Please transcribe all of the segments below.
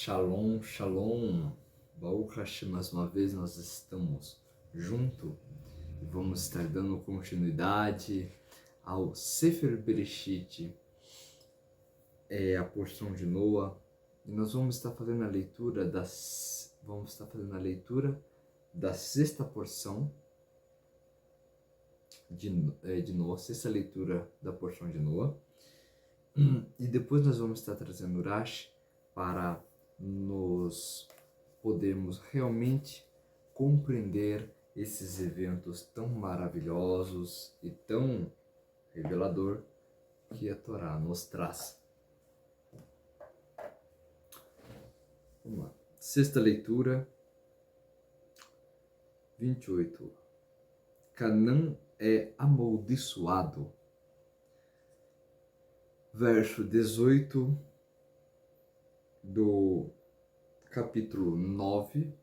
Shalom, shalom. Baruch Hashem, mais uma vez nós estamos juntos e vamos estar dando continuidade ao Sefer Bereshit, a porção de Noa, e nós vamos estar fazendo a leitura da sexta porção de Noa, sexta leitura da porção de Noa, e depois nós vamos estar trazendo Rashi para nos podermos realmente compreender esses eventos tão maravilhosos e tão revelador que a Torá nos traz. Vamos lá. Sexta leitura, 28. Canaã é amaldiçoado. Verso 18 do capítulo 9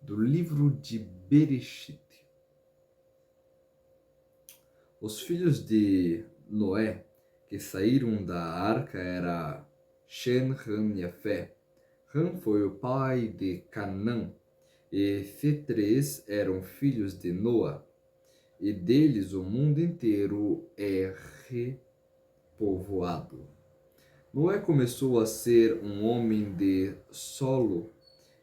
do livro de Bereshit. Os filhos de Noé que saíram da arca era Shem, Ham e Jafé. Ham foi o pai de Canaã, e esses três eram filhos de Noa, e deles o mundo inteiro é repovoado. Noé começou a ser um homem de solo,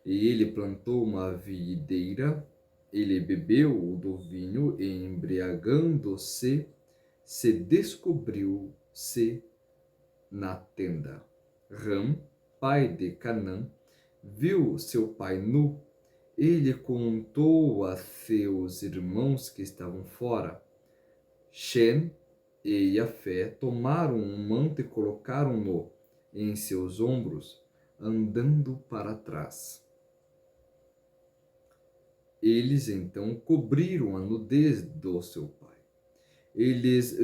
e ele plantou uma videira. Ele bebeu do vinho e, embriagando-se, se descobriu-se na tenda. Ram, pai de Canaã, viu seu pai nu. Ele contou a seus irmãos que estavam fora. Shem e Jafé tomaram um manto e colocaram-no em seus ombros, andando para trás. Eles então cobriram a nudez do seu pai. Eles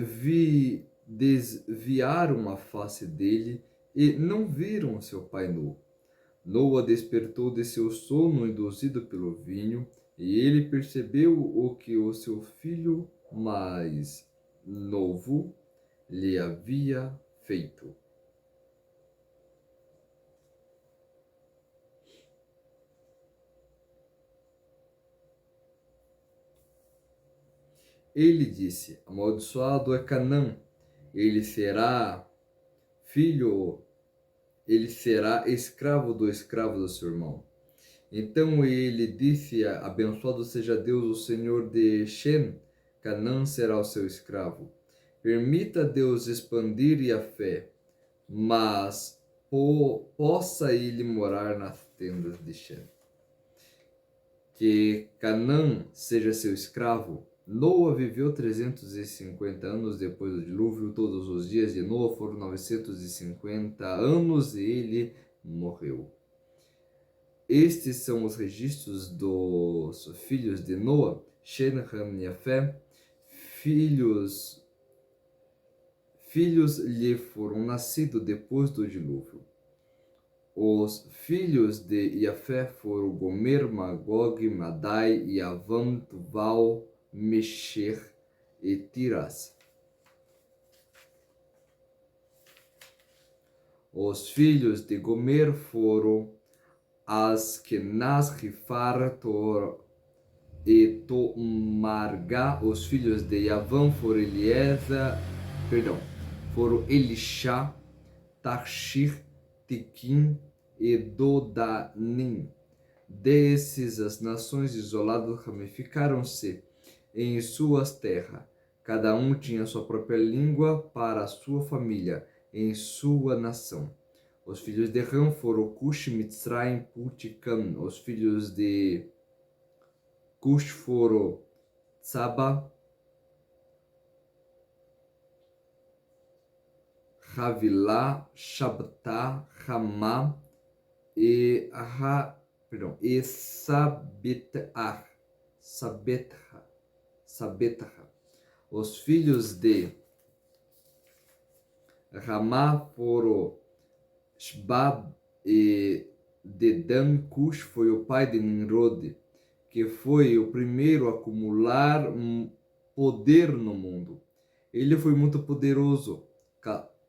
desviaram a face dele e não viram seu pai nu. Noa despertou de seu sono induzido pelo vinho, e ele percebeu o que o seu filho mais novo lhe havia feito. Ele disse: amaldiçoado é Canaã, ele será escravo do seu irmão. Então ele disse: abençoado seja Deus, o Senhor de Shem, Canaã será o seu escravo. Permita Deus expandir Jafé, mas possa ele morar nas tendas de Shem. Que Canaã seja seu escravo. Noa viveu 350 anos depois do dilúvio. Todos os dias de Noa foram 950 anos e ele morreu. Estes são os registros dos filhos de Noa, Shem, Ham e Jafé. Filhos lhe foram nascidos depois do dilúvio. Os filhos de Jafé foram Gomer, Magog, Madai, Yavam, Tuval, Mesher e Tiras. Os filhos de Gomer foram Askenaz, Rifar, Tor e Tomargá. Os filhos de Yavam foram Elisha, Tarshir, Tiquim e Dodanim. Desses, as nações isoladas ramificaram-se em suas terras. Cada um tinha sua própria língua para a sua família, em sua nação. Os filhos de Ram foram Cush, Mitzrayim, Put e Cam. Os filhos de Cush foram Tsaba, Havilá, Shabtá, Ramá e Sabetha. Os filhos de Ramá foram Shbab e Dedan. Cush foi o pai de Nimrod, que foi o primeiro a acumular poder no mundo. Ele foi muito poderoso.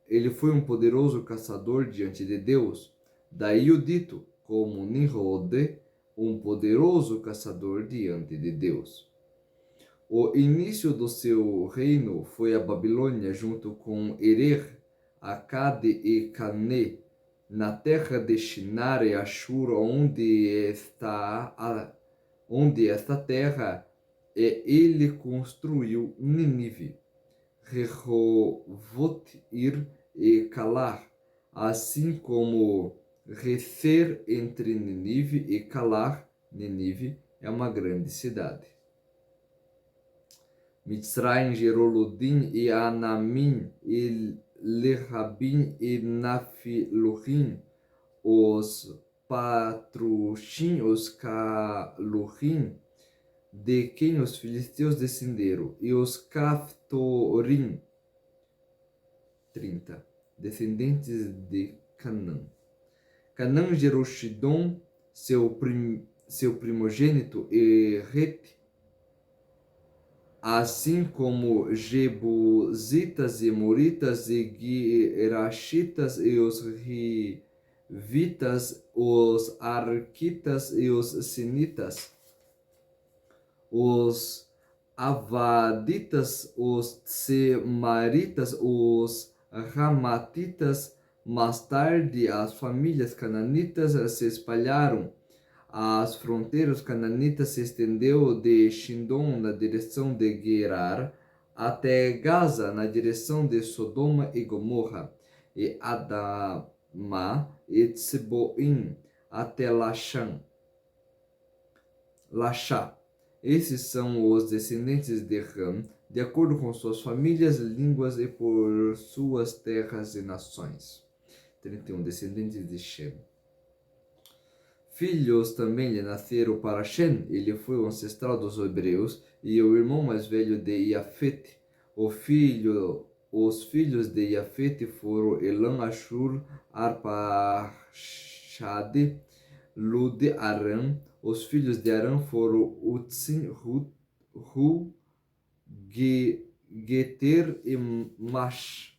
Ele foi um poderoso caçador diante de Deus. Daí o dito, como Nimrod, um poderoso caçador diante de Deus. O início do seu reino foi a Babilônia, junto com Erer, Acade e Cané, na terra de Shinar e Ashur, onde esta terra ele construiu Nínive, Rehovot-ir e Calar, assim como Refer entre Nínive e Calar. Nínive é uma grande cidade. Mitzrayim gerou Ludim e Anamim e Lehabim e Nafiluhim, os Patrushim, os Caluhim, de quem os filisteus descenderam, e os Caftorim, 30, descendentes de Canaã. Canaã gerou Shidom, seu primogênito, e Rete, assim como Jebusitas e Moritas e Guirachitas e os Rivitas, os Arquitas e os Sinitas, os Avaditas, os Semaritas, os Ramatitas. Mais tarde, as famílias cananitas se espalharam. As fronteiras cananitas se estendeu de Shindon na direção de Gerar até Gaza na direção de Sodoma e Gomorra, e Adama e Tseboim até Lachá. Esses são os descendentes de Ram, de acordo com suas famílias, línguas e por suas terras e nações. 31 descendentes de Shem. Filhos também lhe nasceram para Shem, ele foi o ancestral dos hebreus e o irmão mais velho de Iafete. Os filhos de Iafete foram Elam, Ashur, Arpachshade, Lud, Aram. Os filhos de Aram foram Utzim, Hu, Geter e Mash.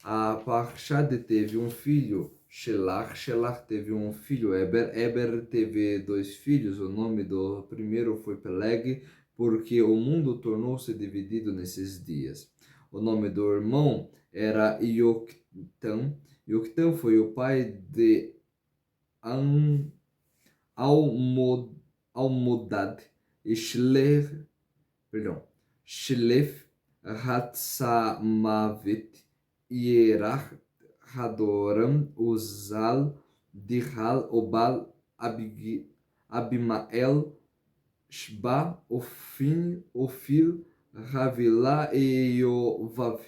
Arpachshade teve um filho, Shelach teve um filho, Eber teve 2 filhos. O nome do primeiro foi Peleg, porque o mundo tornou-se dividido nesses dias. O nome do irmão era Yoktan. Yoktan foi o pai de Almodad e Shlef, Hatsamavet, Ierach, Hadoram, Uzal, Dihal, Obal, Abimael, Shba, Ofir, Havilá e Yovav.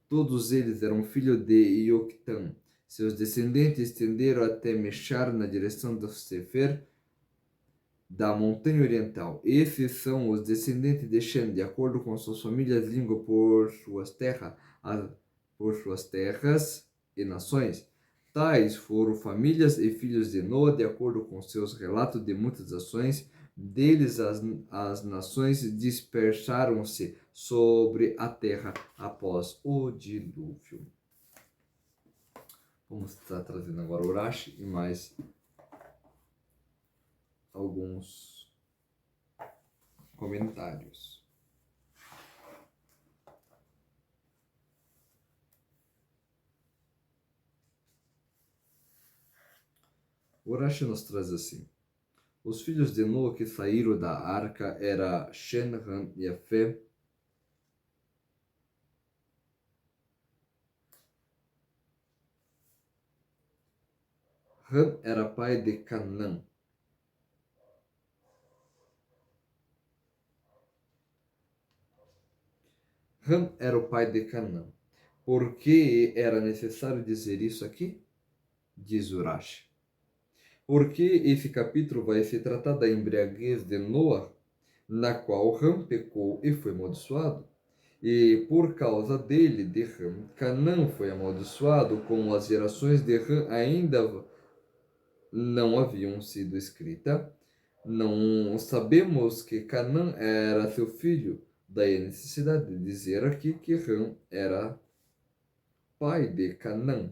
Todos eles eram filhos de Yoktan. Seus descendentes estenderam até Meshar na direção do Sefer, da montanha oriental. Esses são os descendentes de Shem, de acordo com suas famílias, língua por suas terras e nações. Tais foram famílias e filhos de Noa, de acordo com seus relatos de muitas ações. Deles as nações dispersaram-se sobre a terra após o dilúvio. Vamos estar trazendo agora o Urashi e mais alguns comentários. O Urashi nos traz assim: os filhos de Noa que saíram da arca eram Shem, Ham e Yafé. Ham era pai de Canaã. Ham era o pai de Canaã. Por que era necessário dizer isso aqui? Diz Urashi. Porque esse capítulo vai se tratar da embriaguez de Noa, na qual Ham pecou e foi amaldiçoado. E por causa dele, de Ham, Canaã foi amaldiçoado, como as gerações de Ham ainda não haviam sido escritas. Não sabemos que Canaã era seu filho, daí a necessidade de dizer aqui que Ham era pai de Canaã.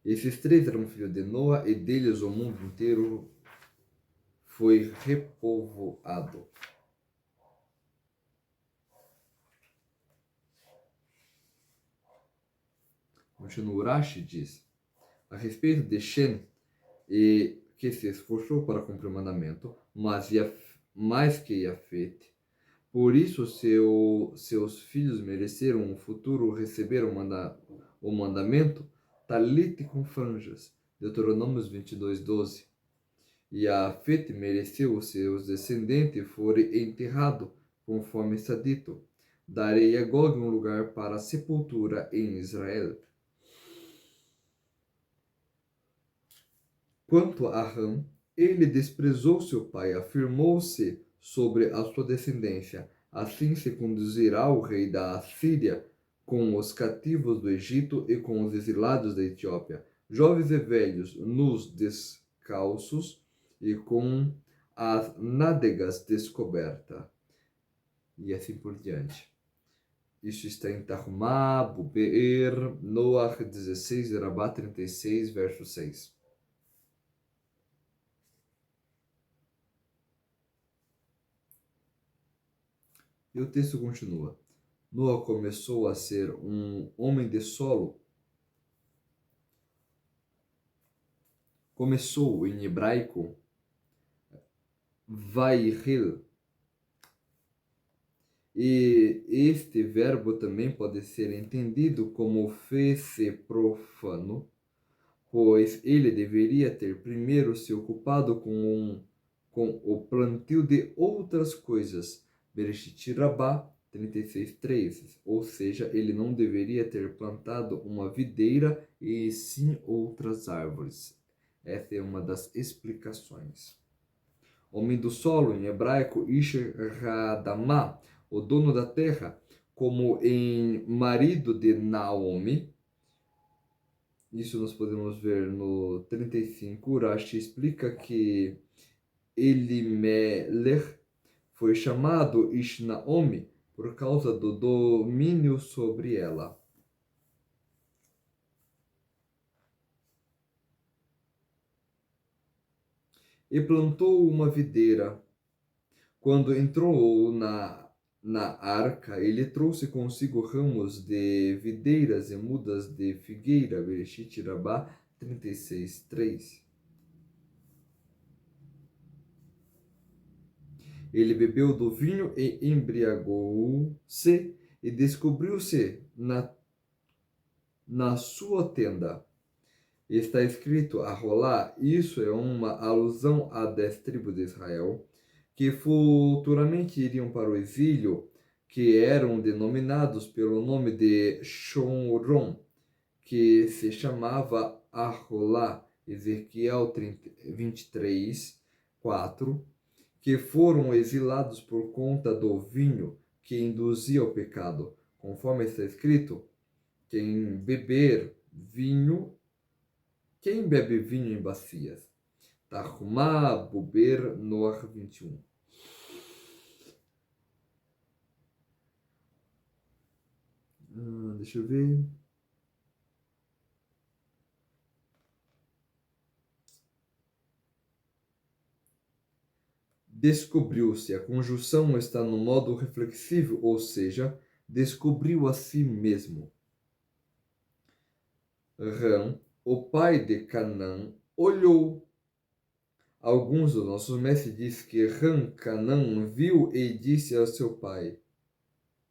Esses três eram filhos de Noa, e deles o mundo inteiro foi repovoado. Continua, Urashi diz, a respeito de Shem, e que se esforçou para cumprir o mandamento, mais que Yafet. Por isso seus filhos mereceram no futuro receber o mandamento, talit com franjas, Deuteronômio 22:12. E Yafet mereceu os seus descendentes forem enterrados, conforme está dito. Darei a Gog um lugar para sepultura em Israel. Quanto a Ram, ele desprezou seu pai, afirmou-se sobre a sua descendência. Assim se conduzirá o rei da Assíria com os cativos do Egito e com os exilados da Etiópia, jovens e velhos, nus, descalços e com as nádegas descobertas. E assim por diante. Isso está em Tarumá, Bubeer, Noach 16, Rabá 36, verso 6. E o texto continua. Noa começou a ser um homem de solo. Começou em hebraico, vaihil. E este verbo também pode ser entendido como fez-se profano, pois ele deveria ter primeiro se ocupado com o plantio de outras coisas. Bereshit Rabá 36:3, ou seja, ele não deveria ter plantado uma videira e sim outras árvores. Essa é uma das explicações. Homem do solo, em hebraico, Ish Hadamah, o dono da terra, como em marido de Naomi. Isso nós podemos ver no 35. Urashi explica que Elimelech foi chamado Ishnaomi por causa do domínio sobre ela. E plantou uma videira. Quando entrou na arca, ele trouxe consigo ramos de videiras e mudas de figueira. Bereshit Rabá 36:3. Ele bebeu do vinho e embriagou-se e descobriu-se na sua tenda. Está escrito a rolar, isso é uma alusão a 10 tribos de Israel, que futuramente iriam para o exílio, que eram denominados pelo nome de Shomron, que se chamava Aholá, Ezequiel 23:4, que foram exilados por conta do vinho que induzia ao pecado, conforme está escrito, quem bebe vinho em bacias. Tarhumá, Buber, Noach 21. Deixa eu ver. Descobriu-se. A conjunção está no modo reflexivo, ou seja, descobriu a si mesmo. Ram, o pai de Canaã, olhou. Alguns dos nossos mestres dizem que Canaã viu e disse ao seu pai.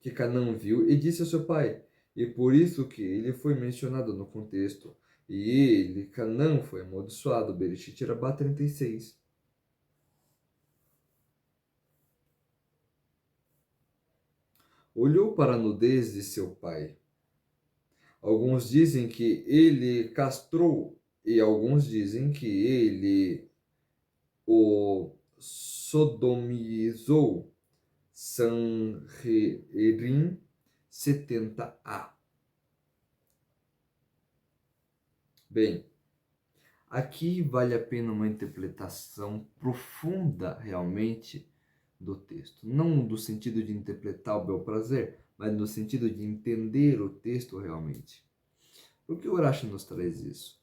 Que Canaã viu e disse ao seu pai. E por isso que ele foi mencionado no contexto. E Canaã, foi amaldiçoado. Bereshit Rabá 36. Olhou para a nudez de seu pai. Alguns dizem que ele castrou, e alguns dizem que ele o sodomizou. Sanhedrin 70a. Bem, aqui vale a pena uma interpretação profunda realmente do texto. Não do sentido de interpretar o bel prazer, mas no sentido de entender o texto realmente. Por que o Urashi nos traz isso?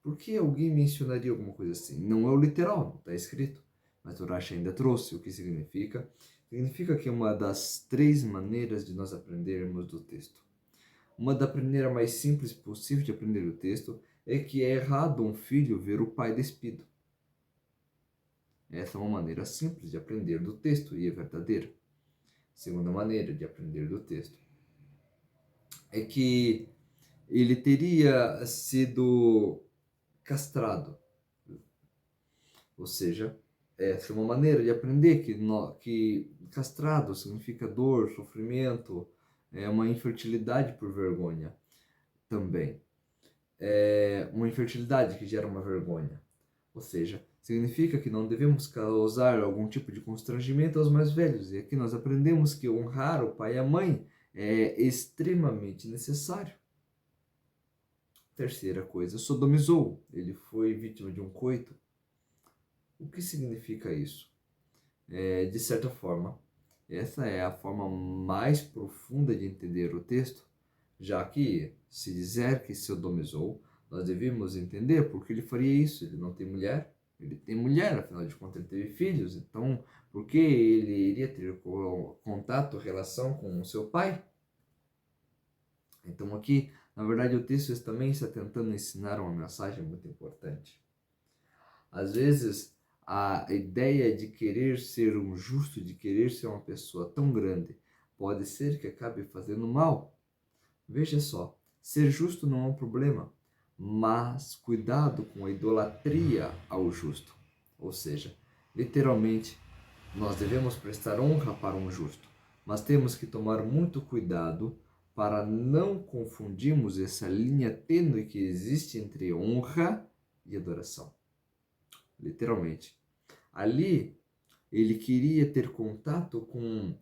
Por que alguém mencionaria alguma coisa assim? Não é o literal, não está escrito. Mas o Rashi ainda trouxe o que significa. Significa que é uma das 3 maneiras de nós aprendermos do texto. Uma da maneira mais simples possível de aprender o texto é que é errado um filho ver o pai despido. Essa é uma maneira simples de aprender do texto e é verdadeira. Segunda maneira de aprender do texto é que ele teria sido castrado. Ou seja, essa é uma maneira de aprender que castrado significa dor, sofrimento, é uma infertilidade por vergonha também. É uma infertilidade que gera uma vergonha. Ou seja, significa que não devemos causar algum tipo de constrangimento aos mais velhos. E aqui nós aprendemos que honrar o pai e a mãe é extremamente necessário. Terceira coisa, sodomizou. Ele foi vítima de um coito. O que significa isso? De certa forma, essa é a forma mais profunda de entender o texto, já que, se dizer que sodomizou, nós devemos entender por que ele faria isso. Ele não tem mulher, ele tem mulher, afinal de contas ele teve filhos, então por que ele iria ter contato, relação com o seu pai? Então aqui, na verdade, o texto também está tentando ensinar uma mensagem muito importante. Às vezes, a ideia de querer ser um justo, de querer ser uma pessoa tão grande, pode ser que acabe fazendo mal. Veja só, ser justo não é um problema, mas cuidado com a idolatria ao justo. Ou seja, literalmente, nós devemos prestar honra para um justo, mas temos que tomar muito cuidado para não confundirmos essa linha tênue que existe entre honra e adoração. Literalmente. Ali, ele queria ter contato com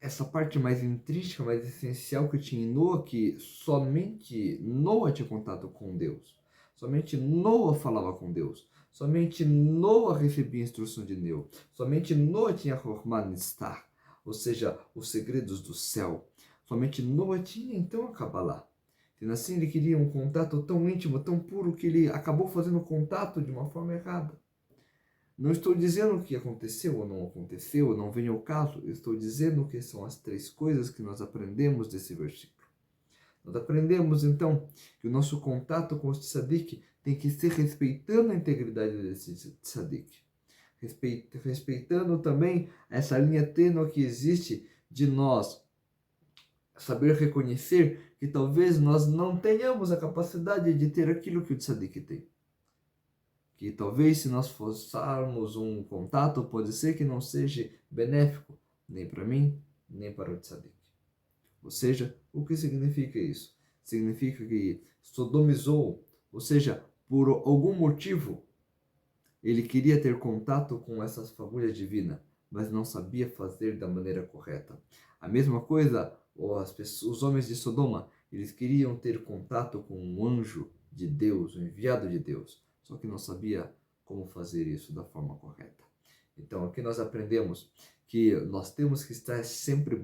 essa parte mais intrínseca, mais essencial que tinha em Noa, que somente Noa tinha contato com Deus. Somente Noa falava com Deus. Somente Noa recebia instrução de Deus. Somente Noa tinha Hormah Nistar, ou seja, os segredos do céu. Somente Noa tinha então a Kabbalah. Sendo assim, ele queria um contato tão íntimo, tão puro, que ele acabou fazendo contato de uma forma errada. Não estou dizendo que aconteceu ou não aconteceu, não vem ao caso. Estou dizendo que são as 3 coisas que nós aprendemos desse versículo. Nós aprendemos, então, que o nosso contato com o tzadik tem que ser respeitando a integridade desse tzadik. Respeitando também essa linha tênue que existe de nós saber reconhecer que talvez nós não tenhamos a capacidade de ter aquilo que o tzadik tem. Que talvez se nós forçarmos um contato, pode ser que não seja benéfico, nem para mim, nem para o tzadik. Ou seja, o que significa isso? Significa que sodomizou, ou seja, por algum motivo, ele queria ter contato com essa fagulha divina, mas não sabia fazer da maneira correta. A mesma coisa, os homens de Sodoma, eles queriam ter contato com um anjo de Deus, um enviado de Deus, só que não sabia como fazer isso da forma correta. Então, aqui nós aprendemos que nós temos que estar sempre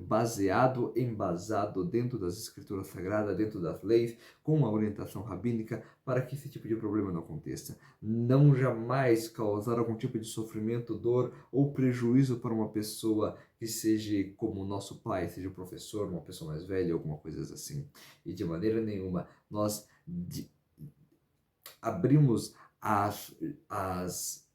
embasado dentro das escrituras sagradas, dentro das leis, com a orientação rabínica, para que esse tipo de problema não aconteça. Não jamais causar algum tipo de sofrimento, dor ou prejuízo para uma pessoa que seja como o nosso pai, seja um professor, uma pessoa mais velha, alguma coisa assim. E de maneira nenhuma nós abrimos as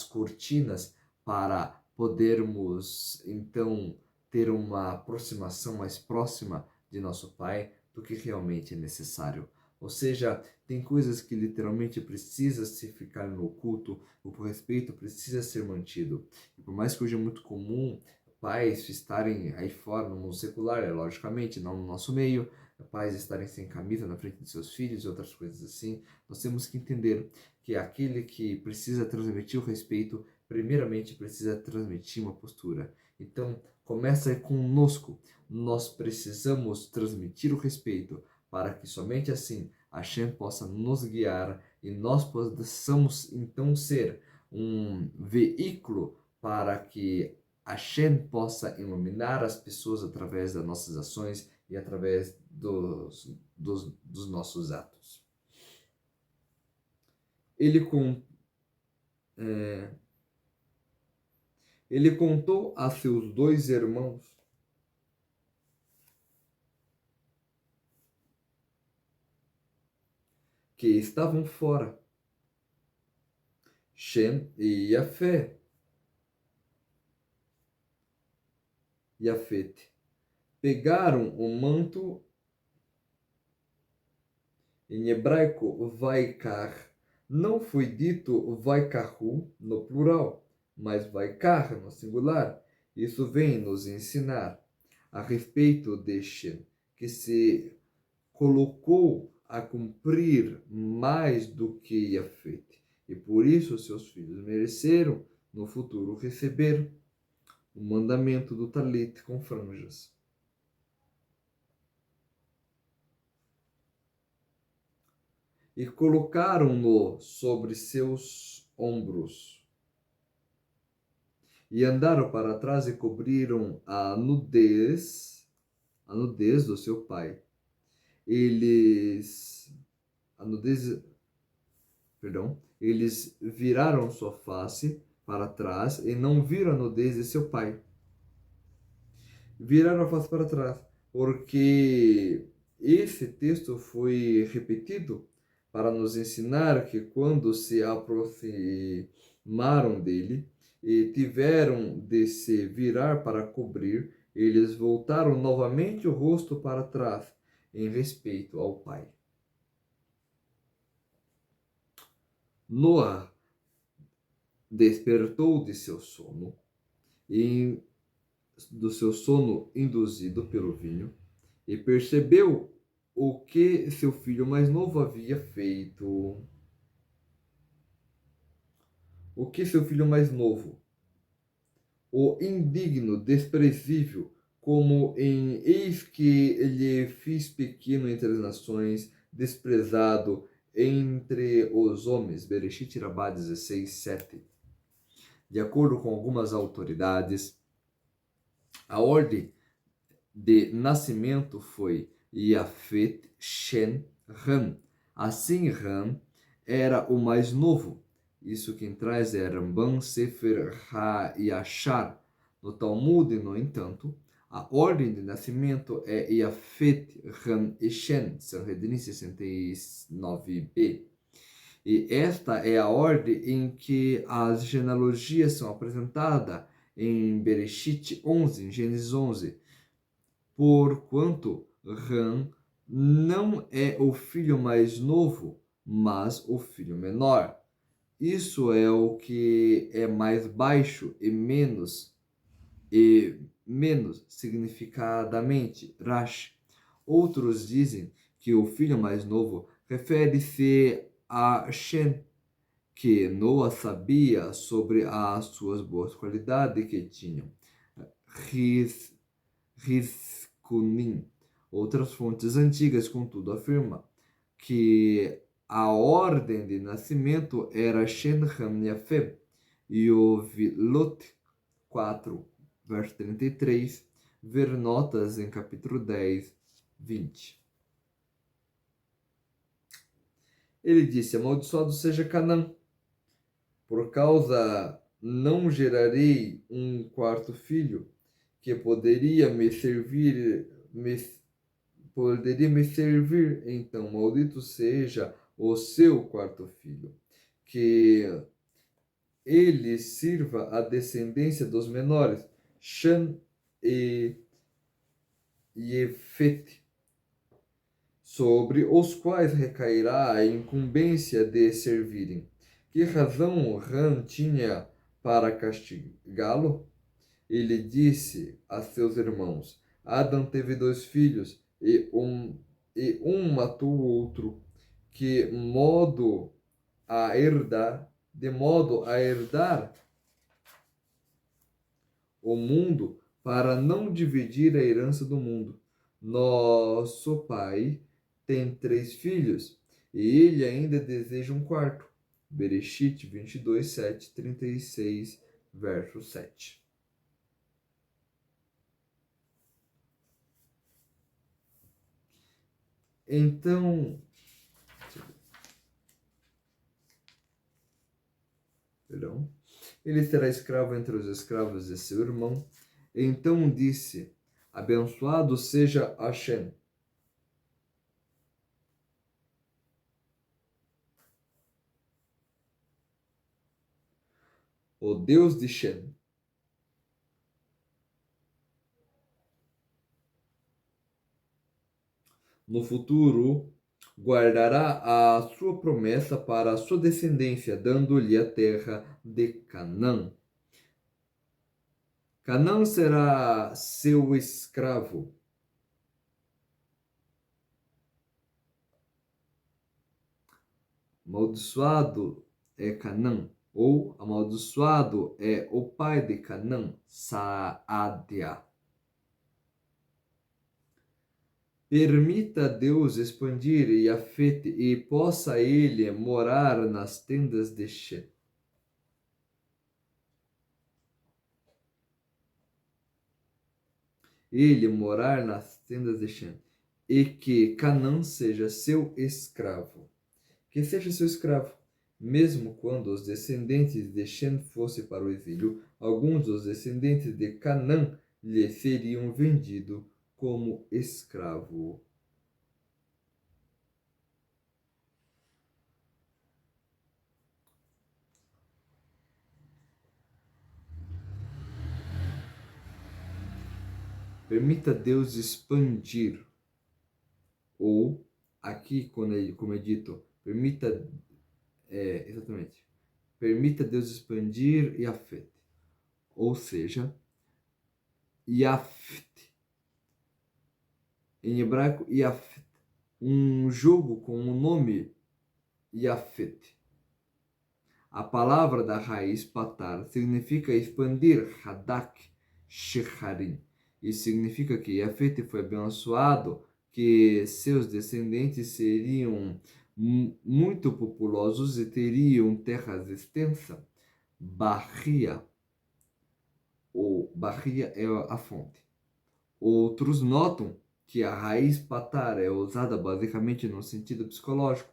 cortinas para podermos então ter uma aproximação mais próxima de nosso Pai do que realmente é necessário. Ou seja, tem coisas que literalmente precisa se ficar no oculto, o respeito precisa ser mantido. E por mais que hoje é muito comum pais estarem aí fora no mundo secular, logicamente, não no nosso meio, pais estarem sem camisa na frente de seus filhos e outras coisas assim, nós temos que entender que aquele que precisa transmitir o respeito, primeiramente precisa transmitir uma postura. Então, começa conosco. Nós precisamos transmitir o respeito para que somente assim Hashem possa nos guiar e nós possamos então ser um veículo para que Hashem possa iluminar as pessoas através das nossas ações e através dos nossos atos. Ele contou a seus 2 irmãos que estavam fora, Shem e Yafete. Pegaram o manto, em hebraico, Vaikar. Não foi dito Vaikaru no plural, mas Vaikar no singular. Isso vem nos ensinar a respeito de Shem, que se colocou a cumprir mais do que Yafete. E por isso seus filhos mereceram, no futuro, receber o mandamento do talit com franjas. E colocaram-no sobre seus ombros. E andaram para trás e cobriram a nudez do seu pai. Eles viraram sua face para trás e não viram a nudez de seu pai. Viraram a face para trás, porque esse texto foi repetido para nos ensinar que quando se aproximaram dele e tiveram de se virar para cobrir, eles voltaram novamente o rosto para trás, em respeito ao pai. Noa despertou de seu sono, induzido pelo vinho, e percebeu o que seu filho mais novo havia feito. O que seu filho mais novo, o indigno, desprezível, como em eis que lhe fiz pequeno entre as nações, desprezado entre os homens. Bereshit Rabá 16:7. De acordo com algumas autoridades, a ordem de nascimento foi Yafet, Shem, Ram. Assim, Ram era o mais novo. Isso quem traz é Rambam Sefer HaYashar. No Talmud, no entanto, a ordem de nascimento é Yafet, Ram e Shem, Sanhedrin 69b. E esta é a ordem em que as genealogias são apresentadas em Bereshit 11, em Gênesis 11. Porquanto Ram não é o filho mais novo, mas o filho menor. Isso é o que é mais baixo e menos significadamente Rashi. Outros dizem que o filho mais novo refere-se a Shem, que Noa sabia sobre as suas boas qualidades que tinham. Riskunim. Outras fontes antigas, contudo, afirmam que a ordem de nascimento era Shem, Ham, Yafet. Yovilot 4, verso 33, ver notas em capítulo 10, 20. Ele disse: amaldiçoado seja Canaã, por causa não gerarei um quarto filho que poderia me servir, então maldito seja o seu quarto filho, que ele sirva a descendência dos menores, Shem e Yefete, sobre os quais recairá a incumbência de servirem. Que razão Ram tinha para castigá-lo? Ele disse a seus irmãos: Adão teve 2 filhos, e um matou o outro, de modo a herdar o mundo, para não dividir a herança do mundo. Nosso pai tem 3 filhos, e ele ainda deseja um quarto. Bereshit 22, 7, 36, verso 7. Então, perdão, ele será escravo entre os escravos de seu irmão. Então disse: Abençoado seja Hashem, o Deus de Shem. No futuro, guardará a sua promessa para a sua descendência, dando-lhe a terra de Canaã. Canaã será seu escravo. Amaldiçoado é Canaã, ou amaldiçoado é o pai de Canaã, Saadia. Permita Deus expandir Yafet e possa ele morar nas tendas de Shem. Ele morar nas tendas de Shem. E que Canaã seja seu escravo. Que seja seu escravo. Mesmo quando os descendentes de Shem fossem para o exílio, alguns dos descendentes de Canaã lhe seriam vendidos como escravo. Permita Deus expandir, ou aqui, como é dito, exatamente, permita Deus expandir Yafet, ou seja, Yafet, em hebraico Yafet, um jogo com o nome Yafet. A palavra da raiz patar significa expandir, Hadak, Shecharim. Isso significa que Yafet foi abençoado, que seus descendentes seriam muito populosos e teriam terras extensas. Bahia, ou Bahia é a fonte. Outros notam que a raiz patar é usada basicamente no sentido psicológico.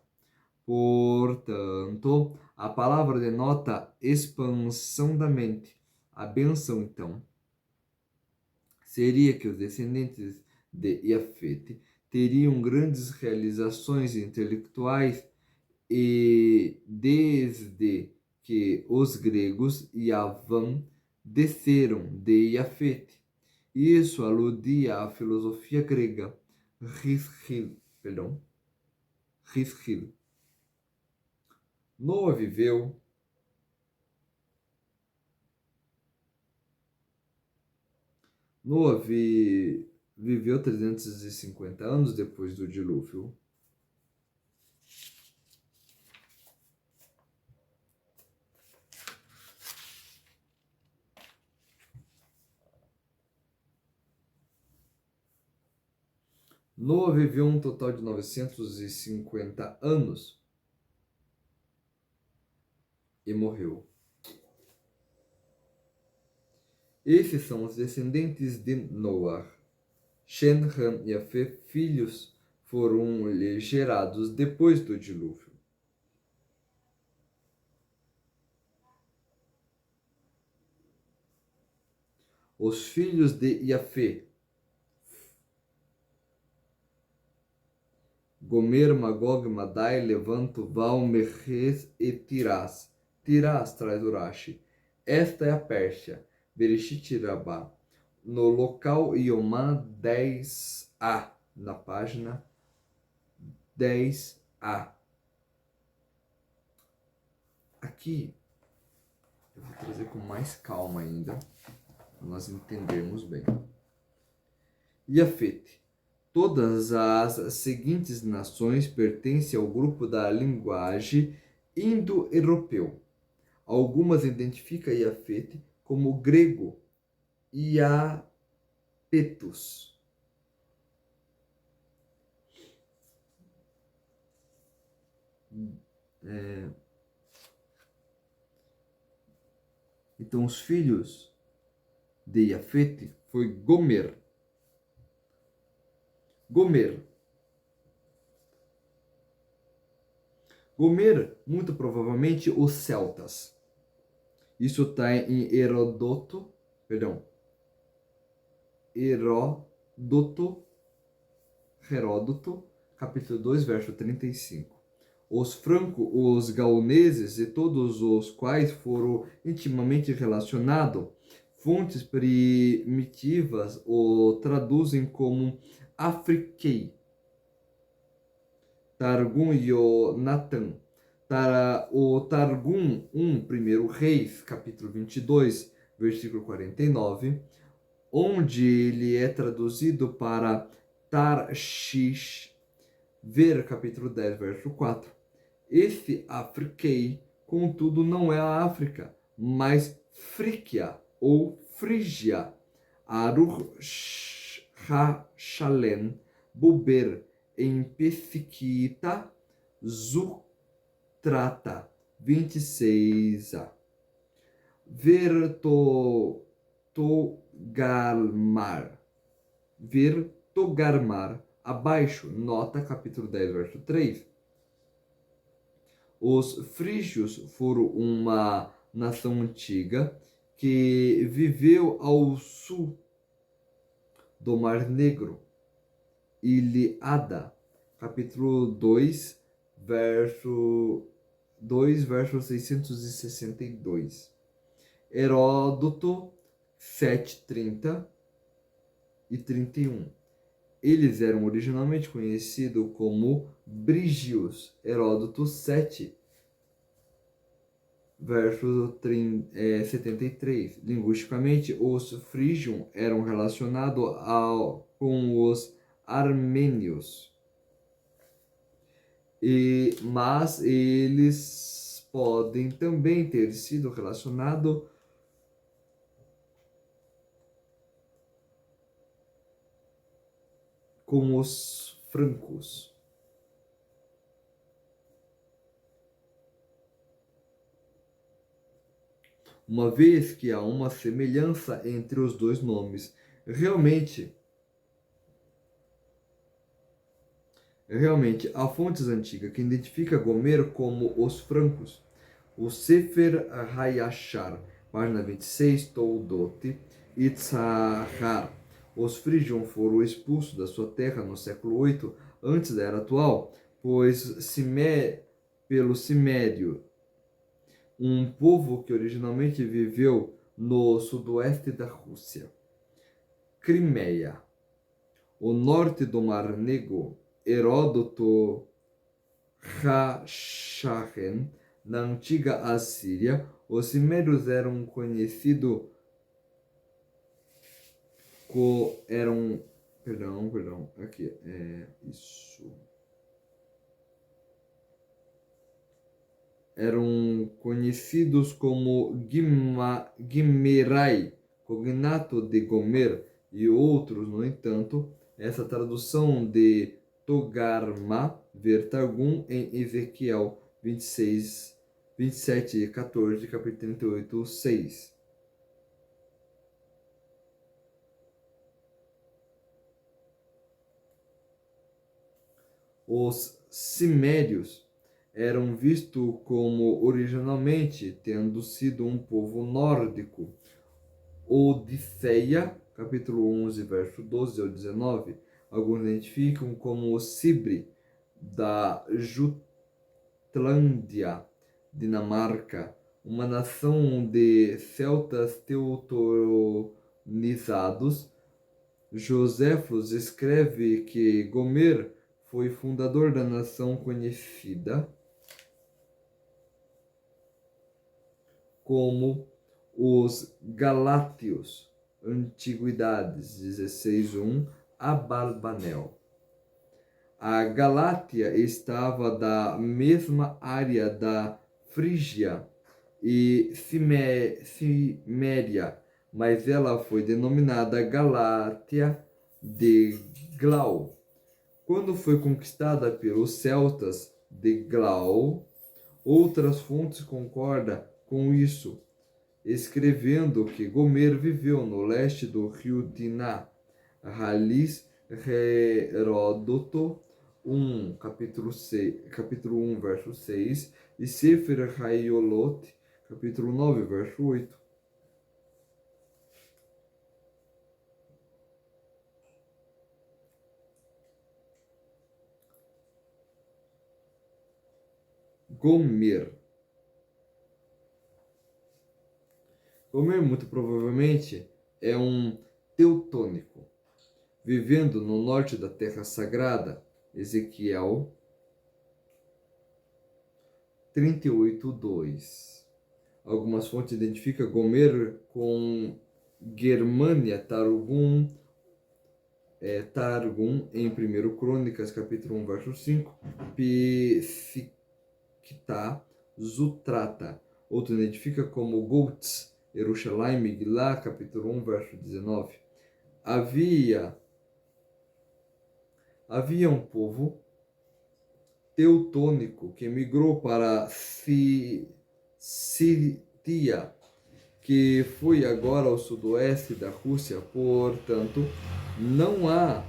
Portanto, a palavra denota expansão da mente. A benção, então, seria que os descendentes de Yafet teriam grandes realizações intelectuais e desde que os gregos Yavan desceram de Yafet. Isso aludia à filosofia grega Rishil. Noa viveu 350 anos depois do dilúvio. Noa viveu um total de 950 anos e morreu. Esses são os descendentes de Noah. Shem, Ham e Yafet, filhos, foram-lhe gerados depois do dilúvio. Os filhos de Yafet: Gomer, Magog, Madai, Levanto, Val, Merres e Tirás. Tirás traz Urashi. Esta é a Pérsia. Bereshit Rabá. No local Iomá 10a, na página 10a. Aqui eu vou trazer com mais calma ainda, para nós entendermos bem. Yafet. Todas as seguintes nações pertencem ao grupo da linguagem indo-europeu. Algumas identificam Yafet como grego Iapetus. Então, os filhos de Yafet foi Gomer. Gomer, muito provavelmente os celtas. Isso está em Heródoto, capítulo 2, verso 35. Os francos, os gauneses e todos os quais foram intimamente relacionados, fontes primitivas o traduzem como Afriquei. Targum Yonatan. O Targum 1, 1 Reis, capítulo 22, versículo 49, onde ele é traduzido para Tarshish, ver capítulo 10, verso 4. Esse Afriquei, contudo, não é a África, mas Fríquia ou Frígia, Aruch HaShalem, Buber, em Pesiquita, Zutrata, 26a. Vertogarmar, abaixo, nota capítulo 10, verso 3. Os frígios foram uma nação antiga que viveu ao sul do Mar Negro. Ilíada, capítulo 2, verso 662. Heródoto 7:30 e 31. Eles eram originalmente conhecidos como brígios. Heródoto 7, verso 73. Linguisticamente, os frígios eram relacionados com os armênios, mas eles podem também ter sido relacionados com os francos. Uma vez que há uma semelhança entre os dois nomes. Realmente, há fontes antigas que identificam Gomer como os francos. O Sefer Hayashar, página 26, Toldot, Itzahar. Os frígios foram expulsos da sua terra no século 8 antes da era atual, pelo Cimério, um povo que originalmente viveu no sudoeste da Rússia. Crimeia, o norte do Mar Negro. Heródoto HaShahem, na antiga Assíria, os cimérios eram conhecidos como eram conhecidos como Gimerai, cognato de Gomer, e outros, no entanto, essa tradução de Togarma, ver Targum em Ezequiel 27 e 14, capítulo 38, 6. Os cimérios eram vistos como originalmente tendo sido um povo nórdico. Odisseia, capítulo 11, verso 12 ao 19, alguns identificam como o Cibre da Jutlândia, Dinamarca, uma nação de celtas teutonizados. Joséfos escreve que Gomer foi fundador da nação conhecida como os Galátios, Antiguidades 16:1, Abarbanel. A Galátia estava da mesma área da Frígia e Ciméria, mas ela foi denominada Galátia de Glau. Quando foi conquistada pelos celtas de Glau, outras fontes concordam com isso, escrevendo que Gomer viveu no leste do rio Diná. Halis Heródoto capítulo 1, verso 6, e Sefer Hayolot, capítulo 9, verso 8. Gomer. Gomer, muito provavelmente, é um teutônico, vivendo no norte da Terra Sagrada. Ezequiel 38:2. Algumas fontes identificam Gomer com Germânia, Targum em 1 Crônicas, capítulo 1, verso 5, Psiquitá, Zutrata. Outro identifica como Goltz, Jerusalém, Miglá, capítulo 1, verso 19. Havia um povo teutônico que migrou para Síria, que foi agora ao sudoeste da Rússia. Portanto, não há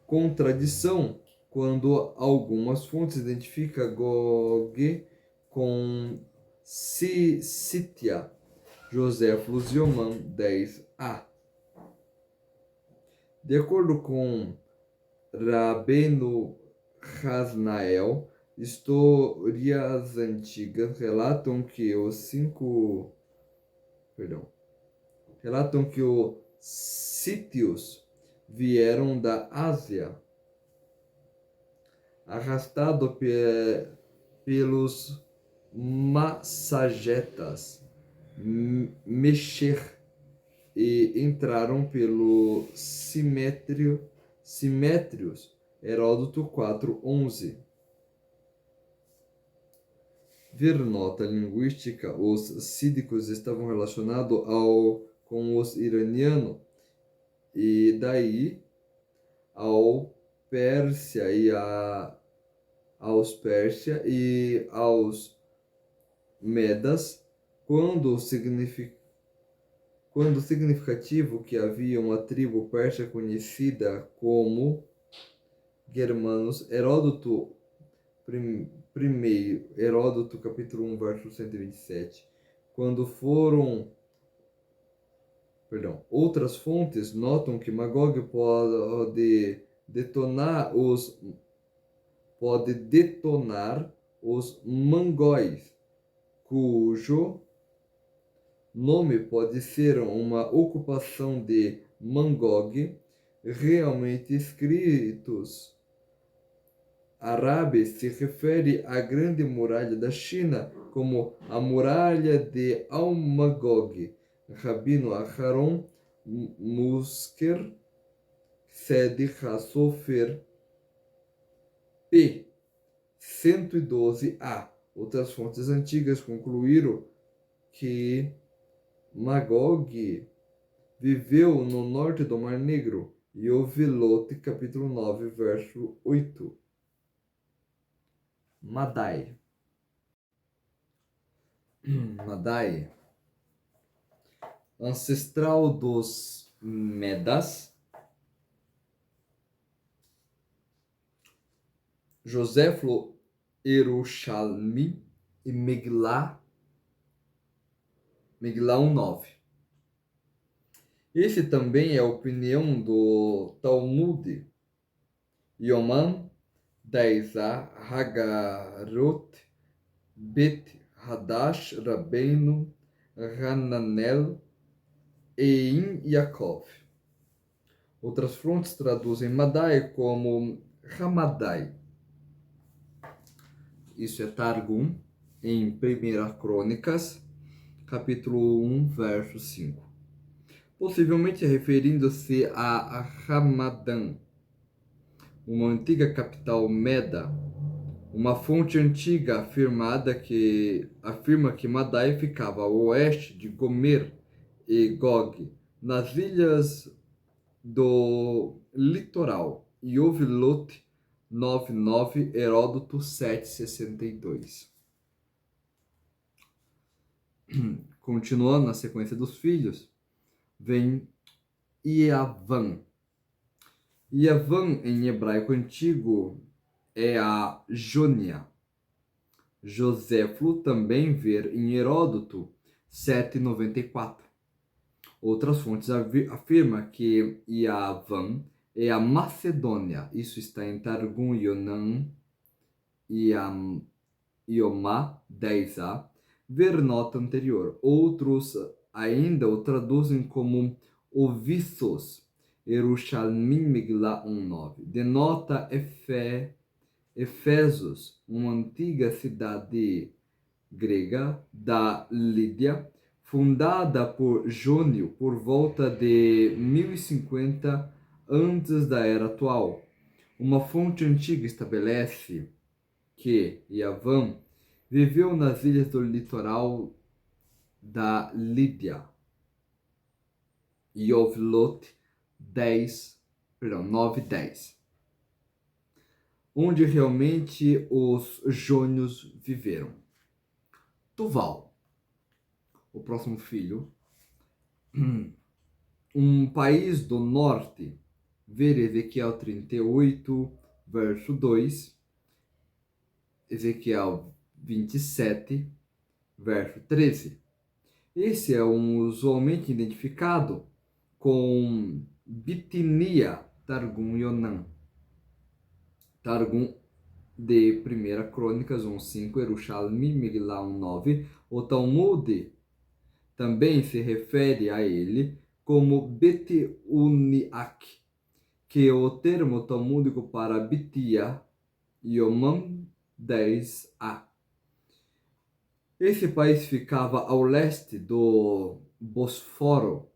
contradição quando algumas fontes identificam Gog com Sítia. Joséfo Zioman 10a. De acordo com Rabbeinu Hasnael, histórias antigas relatam que os sítios vieram da Ásia, arrastado pelos massagetas, Mexer, e entraram pelo Simétrios, Heródoto 4:11. Ver nota linguística, os sídicos estavam relacionados com os iranianos, e daí ao Pérsia aos Pérsia e aos Medas, quando significativo que havia uma tribo persa conhecida como germanos. Heródoto capítulo 1, verso 127. Outras fontes notam que Magog pode detonar os mongóis, cujo nome pode ser uma ocupação de Magog, realmente escritos árabes se refere à grande muralha da China como a muralha de Almagog. Rabino Aharon Musker, Sede HaSofer, p. 112a. Outras fontes antigas concluíram que Magog viveu no norte do Mar Negro. Yovelot, capítulo 9, verso 8. Madai. Madai, ancestral dos Medas. Joséfo Yerushalmi e Megilá 1:9. Esse também é a opinião do Talmud. Yoman 10a, Hagarot, Bet Hadash, Rabbeinu, Hananel, Ein Yaakov. Outras fontes traduzem Madai como Ramadai. Isso é Targum, em 1 Crônicas, capítulo 1, verso 5. Possivelmente referindo-se a Ramadã, uma antiga capital meda. Uma fonte antiga afirma que Madai ficava a oeste de Gomer e Gog, nas ilhas do litoral. Yovelot 9:9, Heródoto 7:62. Continuando na sequência dos filhos, vem Iavan. Yavan, em hebraico antigo, é a Jônia. Joséflo também ver em Heródoto 7,94. Outras fontes afirmam que Yavan é a Macedônia. Isso está em Targum Yonan Iomá 10a. Ver nota anterior. Outros ainda o traduzem como Ovissos, Yerushalmim Megillah 1,9. Denota Efésios, uma antiga cidade grega da Lídia, fundada por Jônio por volta de 1050 antes da era atual. Uma fonte antiga estabelece que Yavan viveu nas ilhas do litoral da Lídia. Yovlot 9:10, onde realmente os jônios viveram. Tuval, o próximo filho, um país do norte, ver Ezequiel 38, verso 2, Ezequiel 27, verso 13. Esse é usualmente identificado com Bitinia, Targum Yonan. Targum de 1 Crônicas 1,5, Yerushalmi, Megillah 1,9. O Talmud também se refere a ele como Bet-Uniach, que é o termo talmúdico para Bitia, Yomam 10a. Esse país ficava ao leste do Bosforo,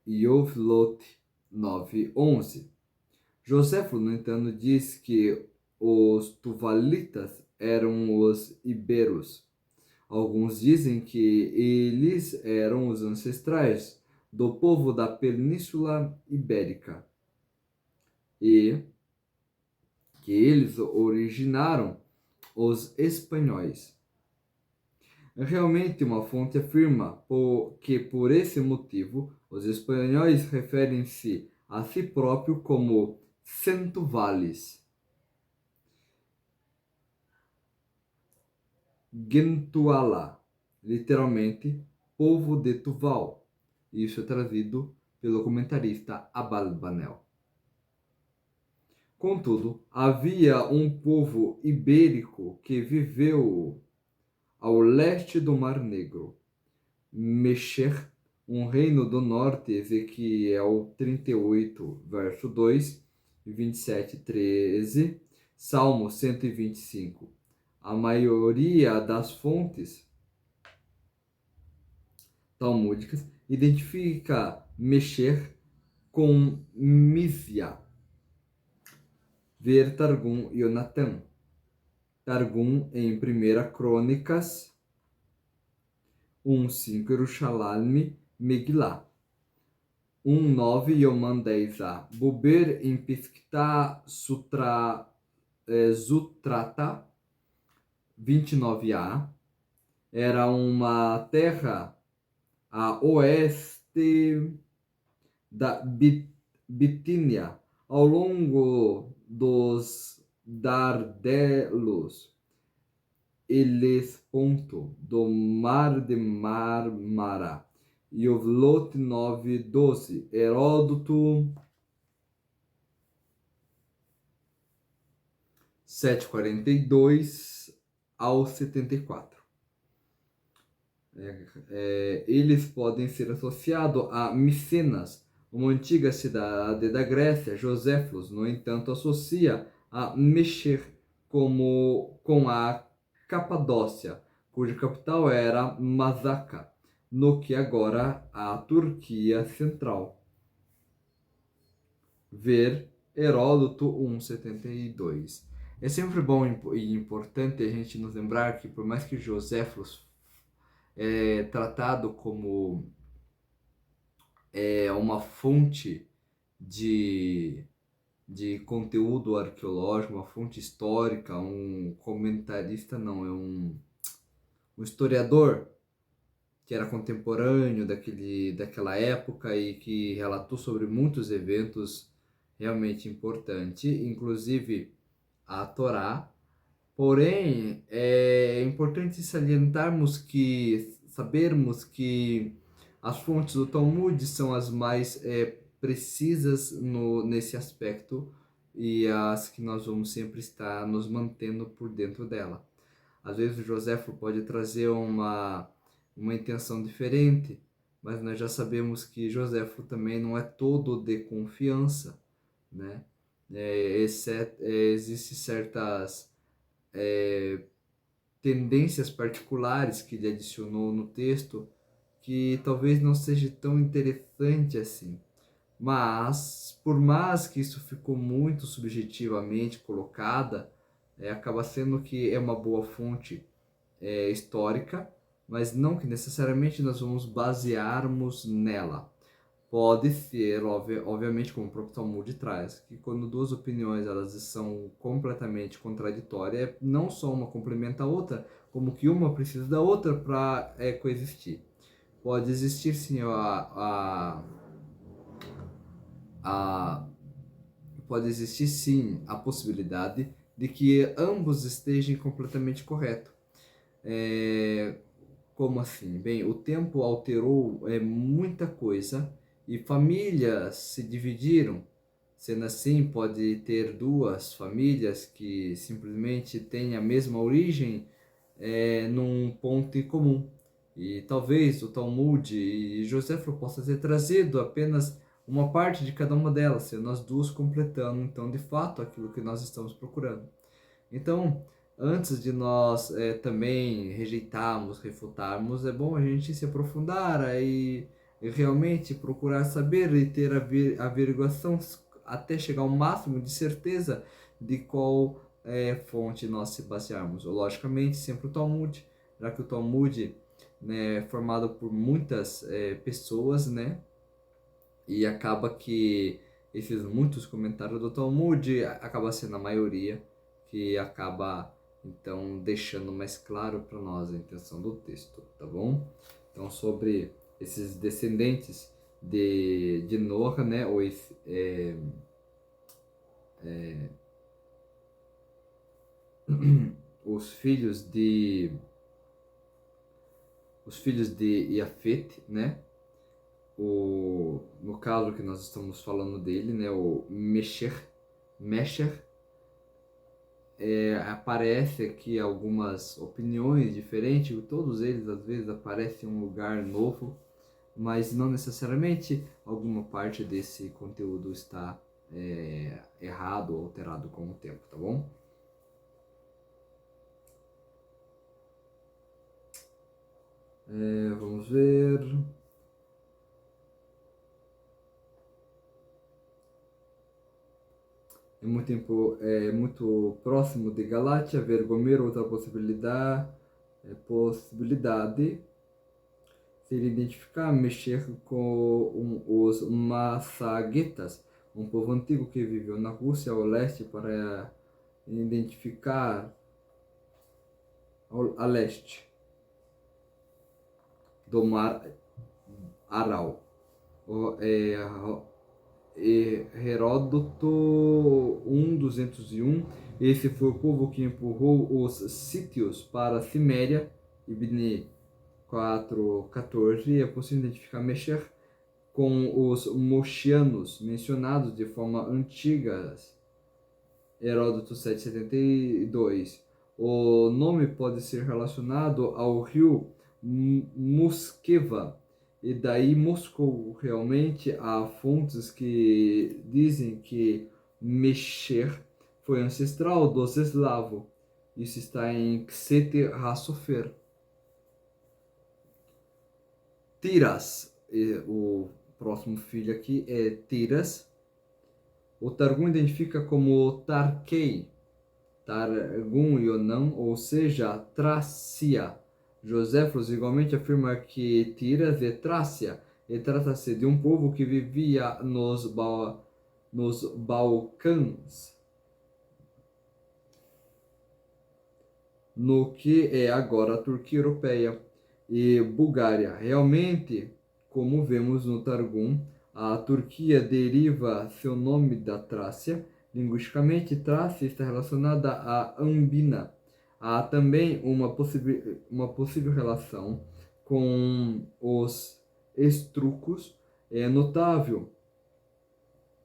Yovlot 9:11. Joséfo, no entanto, diz que os tuvalitas eram os iberos. Alguns dizem que eles eram os ancestrais do povo da Península Ibérica e que eles originaram os espanhóis. Realmente, uma fonte afirma que, por esse motivo, os espanhóis referem-se a si próprios como Centuvales. Gentuala, literalmente, povo de Tuval. Isso é trazido pelo comentarista Abalbanel. Contudo, havia um povo ibérico que viveu ao leste do Mar Negro. Mesher, um reino do norte, Ezequiel 38, verso 2, 27, 13, Salmo 125. A maioria das fontes talmúdicas identifica Mesher com Mísia. Ver Targum Yonatan. Targum em 1 Crônicas 1,5 Yerushalmi Megillah 1,9 Yoman 10a. Buber em Pesquita Zutrata 29a. Era uma terra a oeste da Bitínia, ao longo dos Dardelos, Helesponto, do Mar de Mármara. Yovlot 9:12, Heródoto 7:42 ao 74. Eles podem ser associados a Micenas, uma antiga cidade da Grécia. Joséflos, no entanto, associa a Mesher com a Capadócia, cuja capital era Mazaca, no que agora a Turquia Central. Ver Heródoto 1,72. É sempre bom e importante a gente nos lembrar que, por mais que Joséflos é tratado como uma fonte de conteúdo arqueológico, uma fonte histórica, um comentarista, não, é um historiador que era contemporâneo daquela época e que relatou sobre muitos eventos realmente importante, inclusive a Torá. Porém, é importante sabermos que as fontes do Talmud são as mais precisas nesse aspecto e as que nós vamos sempre estar nos mantendo por dentro dela. Às vezes o Joséfo pode trazer uma intenção diferente, mas nós já sabemos que Joséfo também não é todo de confiança, né? Existem certas tendências particulares que ele adicionou no texto que talvez não seja tão interessante assim. Mas, por mais que isso ficou muito subjetivamente colocada, acaba sendo que é uma boa fonte histórica, mas não que necessariamente nós vamos basearmos nela. Pode ser, obviamente, como o próprio Talmud traz, que quando duas opiniões elas são completamente contraditórias, não só uma complementa a outra, como que uma precisa da outra para coexistir. Pode existir sim a pode existir sim a possibilidade de que ambos estejam completamente corretos. Como assim? Bem, o tempo alterou muita coisa e famílias se dividiram. Sendo assim, pode ter duas famílias que simplesmente têm a mesma origem num ponto em comum. E talvez o Talmud e Joséfo possa ter trazido apenas uma parte de cada uma delas, sendo nós duas completando, então, de fato, aquilo que nós estamos procurando. Então, antes de nós também rejeitarmos, refutarmos, é bom a gente se aprofundar e realmente procurar saber e ter a averiguação até chegar ao máximo de certeza de qual fonte nós se basearmos. Logicamente, sempre o Talmud, já que o Talmud, né, é formado por muitas pessoas, né? E acaba que esses muitos comentários do Talmud acaba sendo a maioria que acaba então deixando mais claro para nós a intenção do texto, tá bom? Então sobre esses descendentes de Noah, né, os filhos de Yafet, né? No caso que nós estamos falando dele, né, o Mesher, aparece aqui algumas opiniões diferentes, todos eles às vezes aparecem em um lugar novo, mas não necessariamente alguma parte desse conteúdo está errado ou alterado com o tempo, tá bom? Vamos ver. É muito próximo de Galátia, ver Gomer, outra possibilidade seria identificar, mexer com os Massaguetas, um povo antigo que viveu na Rússia ao leste, para identificar a leste do mar Aral. Heródoto 1:201. Esse foi o povo que empurrou os sítios para a Ciméria, Ibn 4:14. É possível identificar Mesher com os mochianos mencionados de forma antiga, Heródoto 7:72. O nome pode ser relacionado ao rio Muskeva, e daí Moscou. Realmente há fontes que dizem que Mesher foi ancestral dos eslavos. Isso está em Ksete Hassofer. Tiras, o próximo filho aqui é Tiras. O Targum identifica como Tarkei, Targum Yonam, ou seja, Trácia. Joséfos igualmente afirma que Tiras é Trácia, e trata-se de um povo que vivia nos Balcãs, no que é agora a Turquia Europeia e Bulgária. Realmente, como vemos no Targum, A Turquia deriva seu nome da Trácia. Linguisticamente, Trácia está relacionada a Ambina. Há também uma possível relação com os estrucos. É notável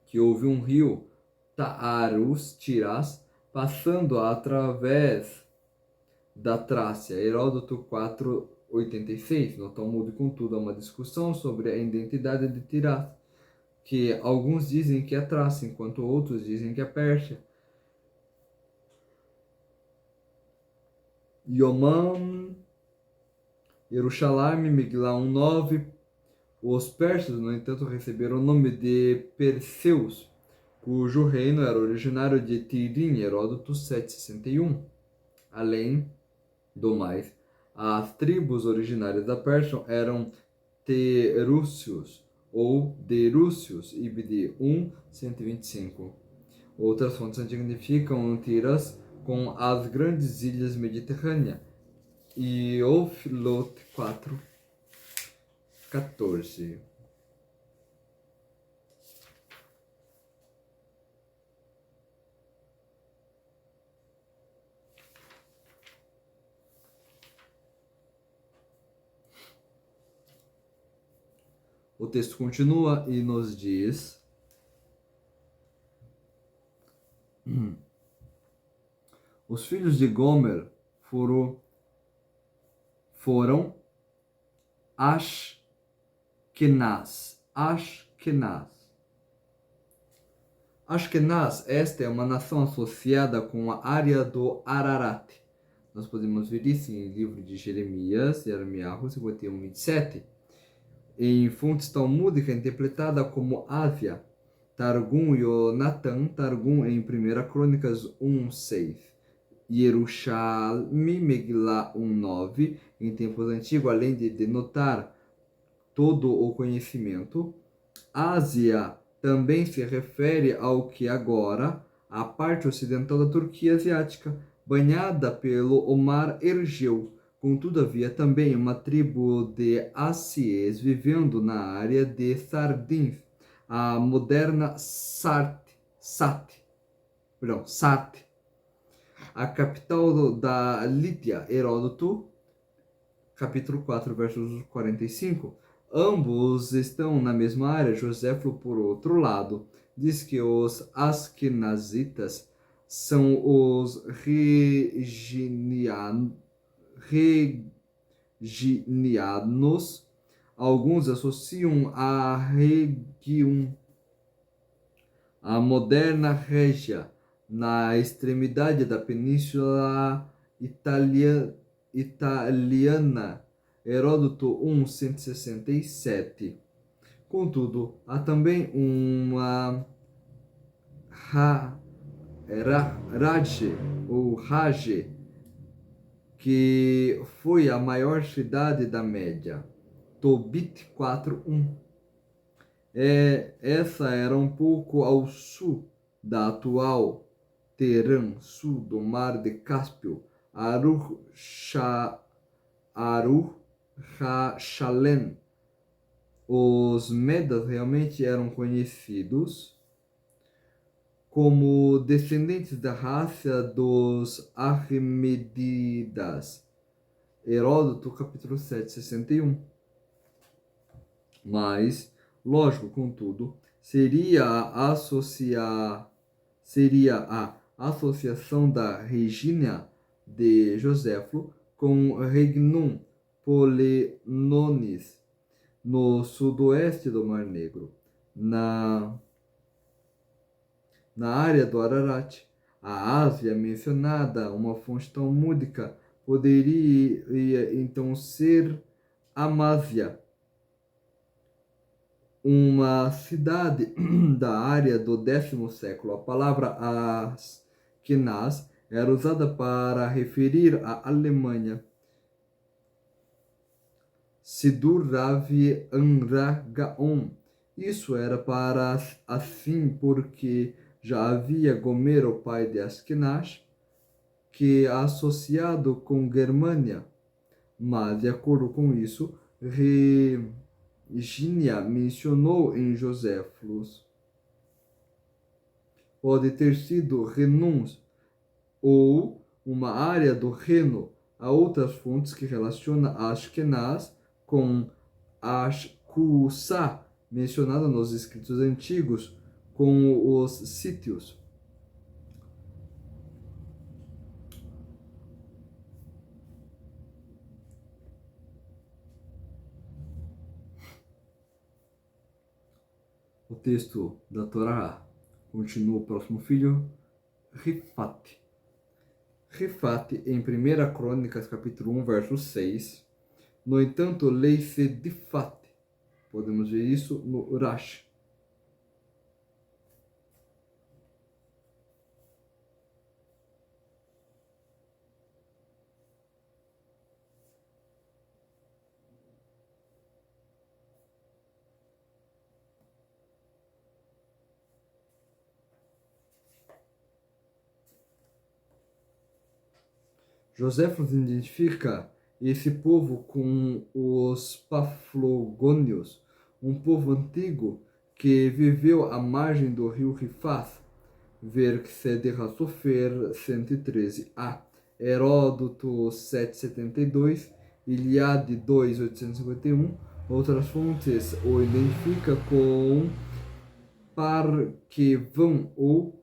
que houve um rio Taarus, Tiras, passando através da Trácia. Heródoto 486. No Talmud, contudo, há uma discussão sobre a identidade de Tiras, que alguns dizem que é Trácia, enquanto outros dizem que é Pérsia. Yomam, Yerushalayim, Miglah 1:9. Os persas, no entanto, receberam o nome de Perseus, cujo reino era originário de Tirim, Heródoto 761. Além do mais, as tribos originárias da Pérsia eram Terúcios ou Derúcios, IBD 1:125. Outras fontes identificam Tiras com as grandes ilhas mediterrâneas e Oflot 4:14. O texto continua e nos diz: os filhos de Gomer foram Ashkenaz. Ashkenaz, esta é uma nação associada com a área do Ararat. Nós podemos ver isso em livro de Jeremias, Jeremias 51:27. Em fontes talmúdicas, interpretada como Ásia, Targum Yonatan, Targum em 1 Crônicas 1:6. Yerushalmi, Megillah 1:9. Em tempos antigos, além de denotar todo o conhecimento, Ásia também se refere ao que agora a parte ocidental da Turquia asiática, banhada pelo Mar Egeu. Contudo, havia também uma tribo de Assies vivendo na área de Sardins, a moderna Sarte, a capital da Lídia. Heródoto, capítulo 4, versos 45. Ambos estão na mesma área. Joséfo, por outro lado, diz que os askenazitas são os reginianos. Alguns associam a região, a moderna Régia, na extremidade da Península Italiana. Heródoto 1:167. Contudo, há também uma Rage, que foi a maior cidade da Média. Tobit 4:1. Essa era um pouco ao sul da atual Teherã, sul do Mar de Cáspio. Arur-Hashalen. Os Medas realmente eram conhecidos como descendentes da raça dos Arremedidas. Heródoto, capítulo 7:61. Mas, lógico, contudo, seria a associação da Regina de Joséfo com Regnum Polenonis, no sudoeste do Mar Negro, na área do Ararat. A Ásia mencionada, uma fonte talmúdica, poderia então ser Amásia, uma cidade da área do 10º século. A palavra Askenaz era usada para referir a Alemanha. Sidur Rav Anra-Gaon. Isso era para assim porque já havia Gomer, o pai de Askenaz, que é associado com Germânia. Mas, de acordo com isso, Gínia mencionou em Joséflos pode ter sido renúncia ou uma área do reino. Há outras fontes que relacionam Ashkenaz com Ashkusa, mencionada nos escritos antigos, com os sítios. O texto da Torá continua o próximo filho, Rifate. Rifate, em 1 Crônicas, capítulo 1, verso 6. No entanto, lei-se Difate. Podemos ver isso no Rashi. Joséfos identifica esse povo com os Paflogônios, um povo antigo que viveu à margem do rio Rifaz. Ver Seder HaSofer 113a, Heródoto 772, Iliade 2:851. Outras fontes o identificam com Parquevan ou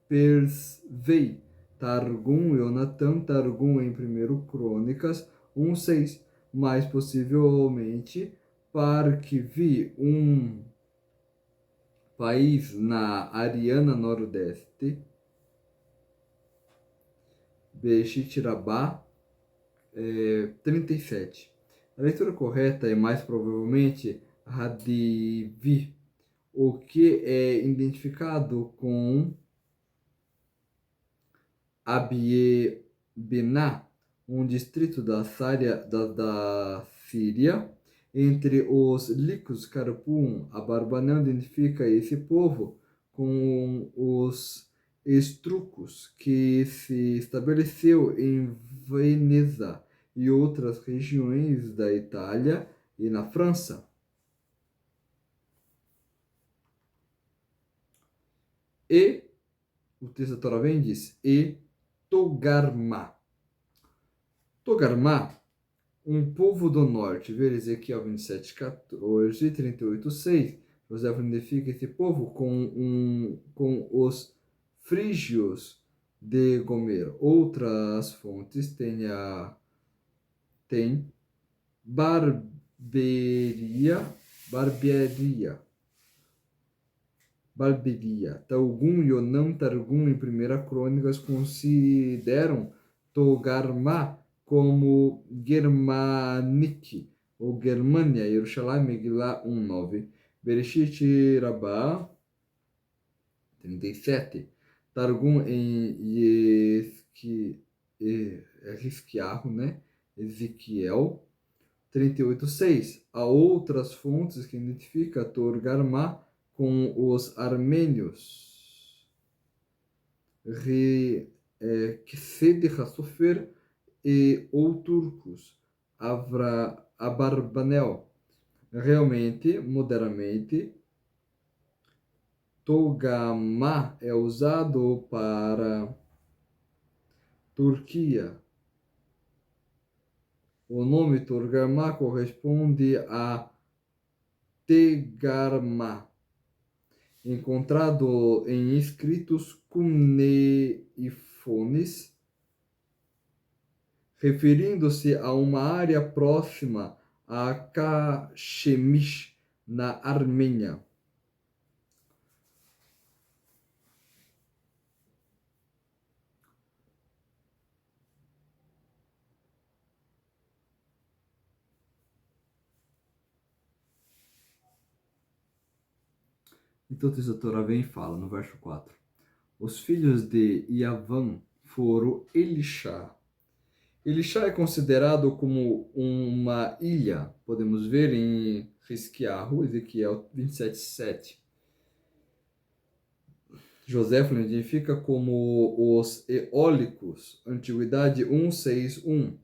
Persvei. Targum, Yonatan, Targum em 1 Crônicas 1:6, mais possivelmente Parkvi, um país na Ariana Nordeste, Bereshit Rabá 37. A leitura correta é mais provavelmente Hadivi, o que é identificado com Abiebená, um distrito da Síria. Entre os Licos Carpum, Abarbanel identifica esse povo com os estrucos, que se estabeleceu em Veneza e outras regiões da Itália e na França. E o texto da Torá vem e diz, e Togarmá. Togarmá, um povo do norte, ver Ezequiel 27:14, 38:6. José identifica esse povo com os frígios de Gomer. Outras fontes tem Barberia, Targum, Yonam, Targum em 1 Crônicas consideram Togarmá como Germanic, ou Germânia, Jerusalém, Megillah 1:9. Bereshit Rabá 37. Targum em Ezequiel, né? Ezequiel 38:6. Há outras fontes que identificam Togarmá com os armênios, Seder HaSofer ou turcos, Abarbanel. Realmente, modernamente, Togarmá é usado para Turquia. O nome Togarmá corresponde a Tegarmá, encontrado em escritos cuneiformes, referindo-se a uma área próxima a Cachemich, na Armênia. Então o texto da Torá vem e fala, no verso 4. Os filhos de Iavan foram Elishá. Elishá é considerado como uma ilha, podemos ver em Ezequiel 27:7. José identifica como os eólicos, Antiguidade 1:6:1.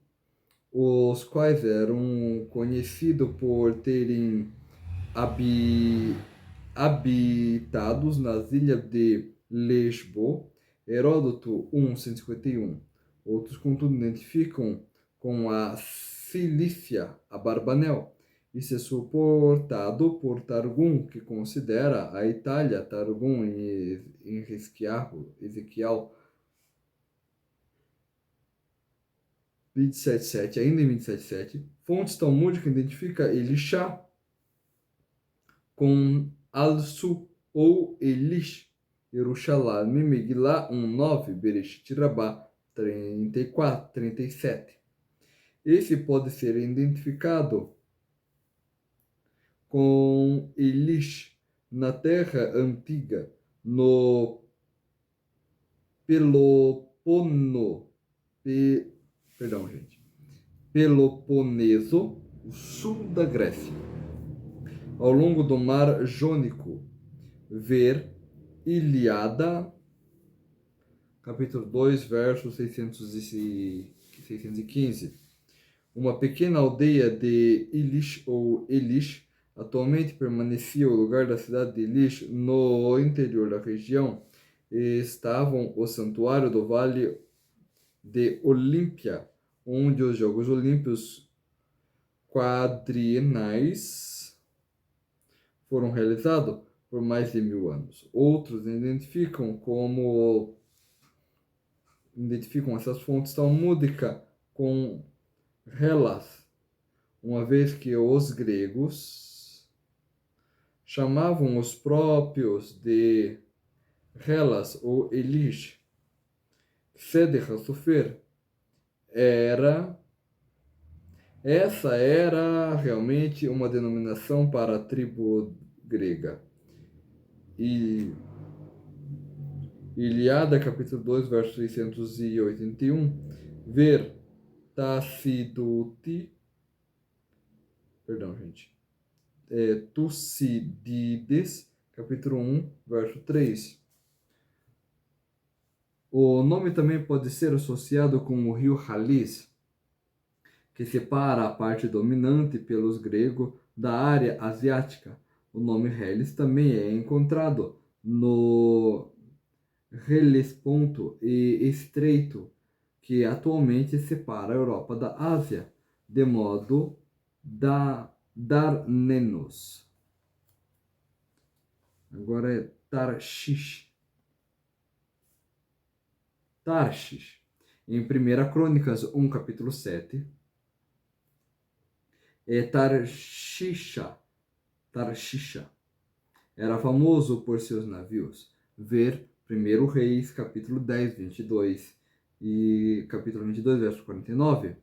os quais eram conhecidos por terem habi- habitados nas ilhas de Lesbo, Heródoto 151. Outros, contudo, identificam com a Cilícia, a Barbanel. Isso é suportado por Targum, que considera a Itália, Targum em Ezequiel 27.7, ainda em 27.7. Fontes talmúdicas identificam Elisha com Al-Su ou Elish, Yerushalayim, Megillah 1:9, Bereshit Rabbah 34, 37. Esse pode ser identificado com Elish na Terra Antiga, no Pelopono, perdão, gente, Peloponeso, o sul da Grécia, ao longo do Mar Jônico. Ver Ilíada, capítulo 2, versos 615. Uma pequena aldeia de Elish ou Elish atualmente permanecia o lugar da cidade de Elish no interior da região. Estavam o santuário do Vale de Olímpia, onde os Jogos Olímpicos quadrienais foram realizados por mais de 1000 anos. Outros identificam essas fontes talmúdicas com Hellas, uma vez que os gregos chamavam os próprios de Hellas ou Elish. Seder HaSofer essa era realmente uma denominação para a tribo grega. E Ilíada, capítulo 2, verso 681, ver Taciduti, perdão, gente, Tucídides, capítulo 1, verso 3. O nome também pode ser associado com o rio Halis, que separa a parte dominante pelos gregos da área asiática. O nome Helis também é encontrado no Helesponto e Estreito, que atualmente separa a Europa da Ásia, de modo Darnenos. Agora é Tarshish. Tarshish. Em 1 Crônicas 1, capítulo 7, é Tarshisha. Era famoso por seus navios. Ver 1 Reis, capítulo 10, 22 e capítulo 22, verso 49.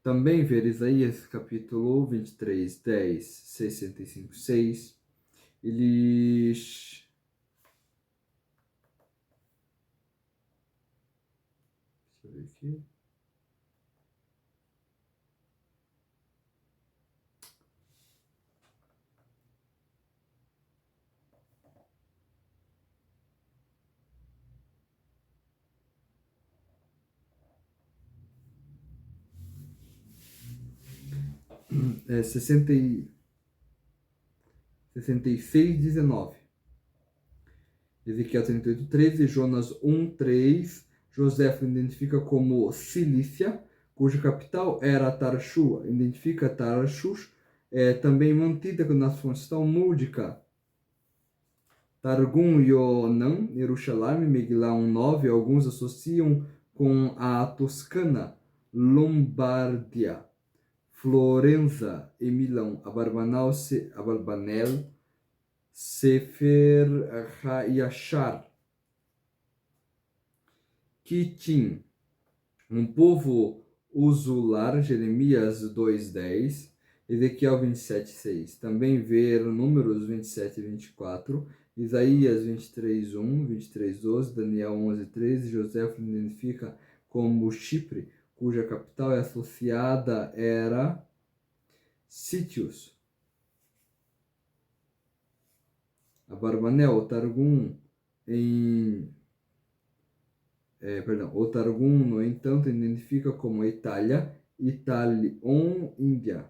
Também ver Isaías, capítulo 23, 10, 65, 6. Eles... Deixa eu ver aqui. É 66, 19. Ezequiel 38, 13. Jonas 1, 3. José identifica como Cilícia, cuja capital era Tarshu. Identifica Tarshush, também mantida nas fontes talmúdicas. Targum Yonan, Jerusalém, Megillah 1:9. Alguns associam com a Toscana, Lombardia, Florença e Milão. Abarbanel, Sefer HaYashar, Kitim, um povo usular, Jeremias 2:10, Ezequiel 27:6. Também ver Números 27 e 24, Isaías 23:1, 23:12, Daniel 11:13. José identifica como Chipre, cuja capital associada era Sítios. Abarbanel, Targum, em O Targum, no entanto, identifica como Itália, Italion Índia.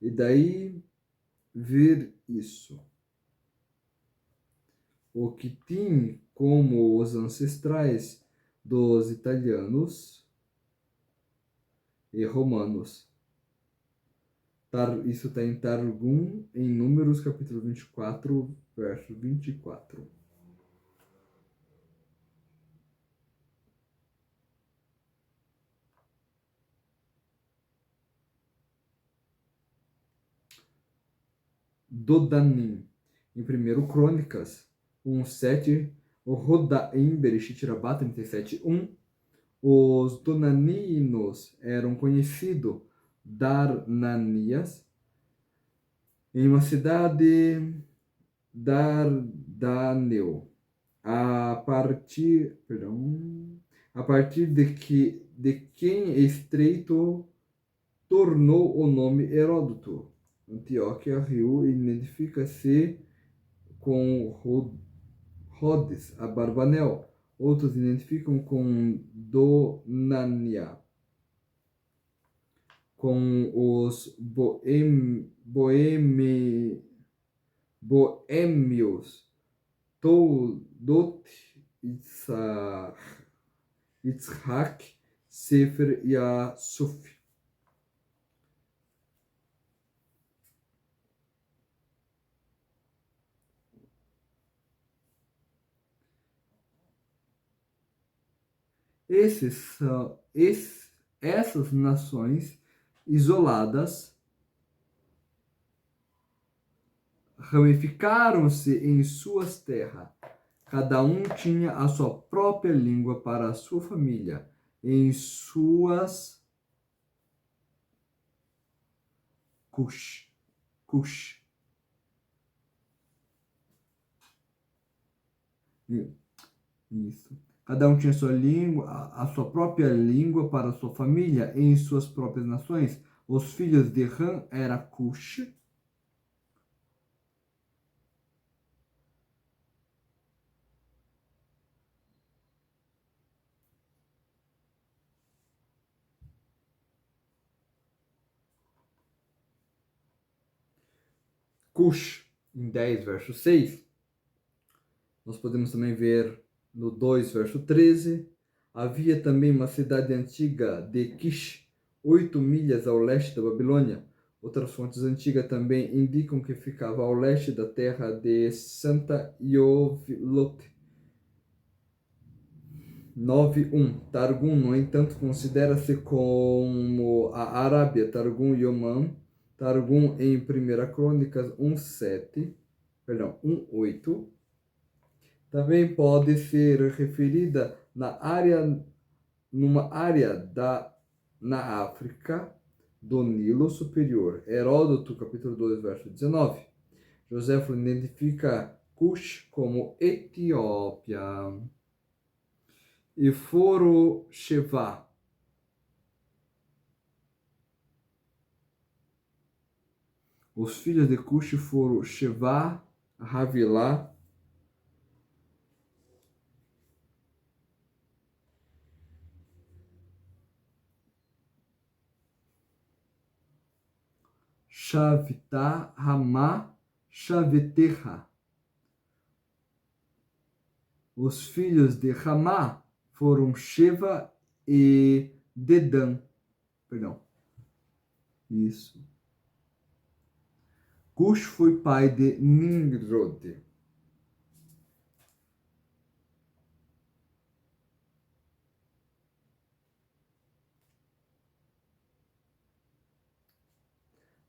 E daí vir isso. O que tinha como os ancestrais dos italianos e romanos. Isso está em Targum, em Números, capítulo 24, verso 24. Dodanim, em 1 Crônicas 1:7, o Rodaim, Bereshit Rabá 37:1, os Donaninos eram conhecidos Darnanias, em uma cidade Dardanel, a partir de quem Estreito tornou o nome Heródoto. Antioquia, Rio, identifica-se com Rhodes, a Barbanel. Outros identificam com Donania, com os boêmios, Toldot, Yitzhak, Sefer e Asuf. Essas nações isoladas ramificaram-se em suas terras. Cada um tinha a sua própria língua para a sua família, em suas Cush. Isso. Cada um tinha sua língua, a sua própria língua para a sua família, em suas próprias nações. Os filhos de Ram era Cush, em 10, verso 6. Nós podemos também ver no 2, verso 13. Havia também uma cidade antiga de Kish, 8 milhas ao leste da Babilônia. Outras fontes antigas também indicam que ficava ao leste da terra de Santa Yovilote. 9.1. Targum, no entanto, considera-se como a Arábia, Targum Yomam, Targum em 1 Crônicas 1:8. Também pode ser referida numa área na África do Nilo Superior. Heródoto, capítulo 2, verso 19. Joséfo identifica Cush como Etiópia. E foram Sheva. Os filhos de Cush foram Sheva, Havilá, Shavitá, Ramá, Shaveterra. Os filhos de Ramá foram Sheva e Dedã. Isso. Cush foi pai de Nimrod.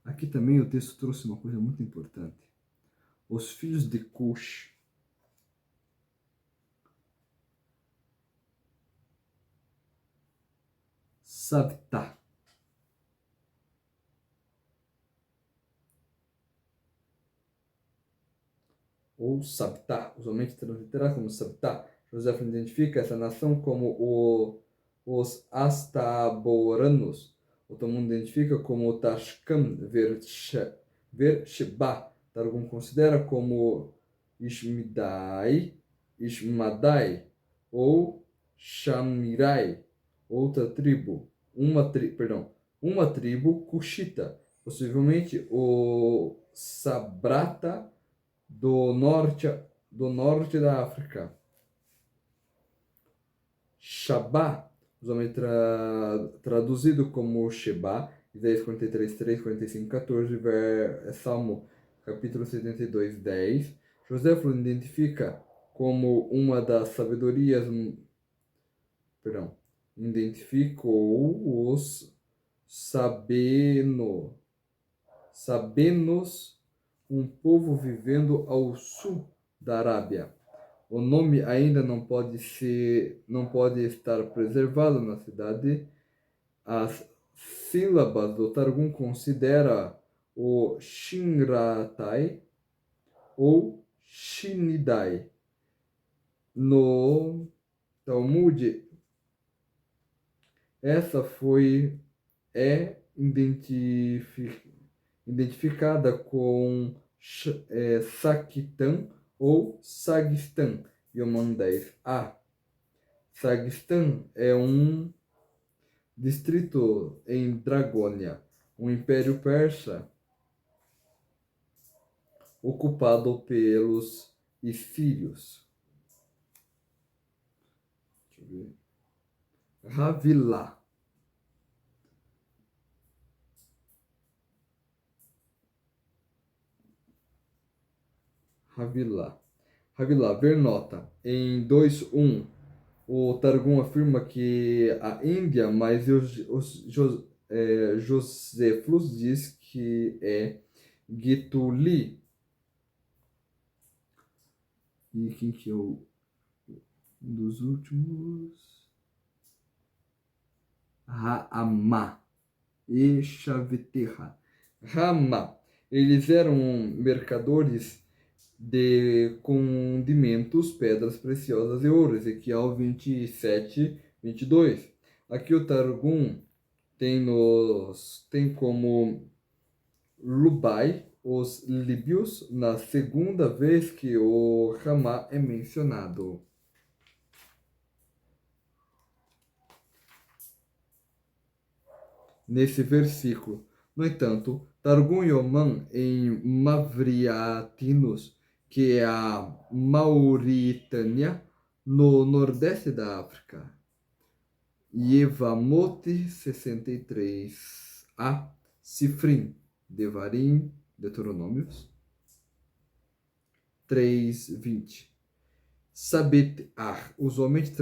Aqui também o texto trouxe uma coisa muito importante. Os filhos de Cush Savitá. Ou Sabtá, usualmente transliterado como Sabtá. José identifica essa nação como os Astaboranos. O Talmud identifica como Tashkam Ver-Sheba. Targum considera como Ishmadai ou Shamirai, outra tribo, uma tribo cuxita, possivelmente o Sabrata do norte da África. Shabá, usualmente traduzido como Sheba, Isaías 43, 3, 45, 14, Salmo capítulo 72, 10. Joséfo identifica como uma das sabedorias, identificou os sabenos, um povo vivendo ao sul da Arábia. O nome ainda não pode estar preservado na cidade. As sílabas do Targum considera o Shinratai ou Shinidai. No Talmud, essa identificada com Sakitan ou Sagistan, Yomam 10a. Sagistan é um distrito em Dragônia, um império persa ocupado pelos assírios. Deixa eu ver. Havilah. Havilah, ver nota. Em 2.1, o Targum afirma que a Índia, mas Joséfos diz que é Getuli. E quem que é um dos últimos? Raamá e Chaveterra. Ramá. Eles eram mercadores de condimentos, pedras preciosas e ouro. Ezequiel 27, 22. Aqui o Targum tem como Lubai os líbios na segunda vez que o Ramá é mencionado. Nesse versículo. No entanto, Targum Yomam em Mavriatinos, que é a Mauritânia, no nordeste da África. Yevamot 63a, Sifrim, Devarim, Deuteronômios 3:20. Sabet-ar, usualmente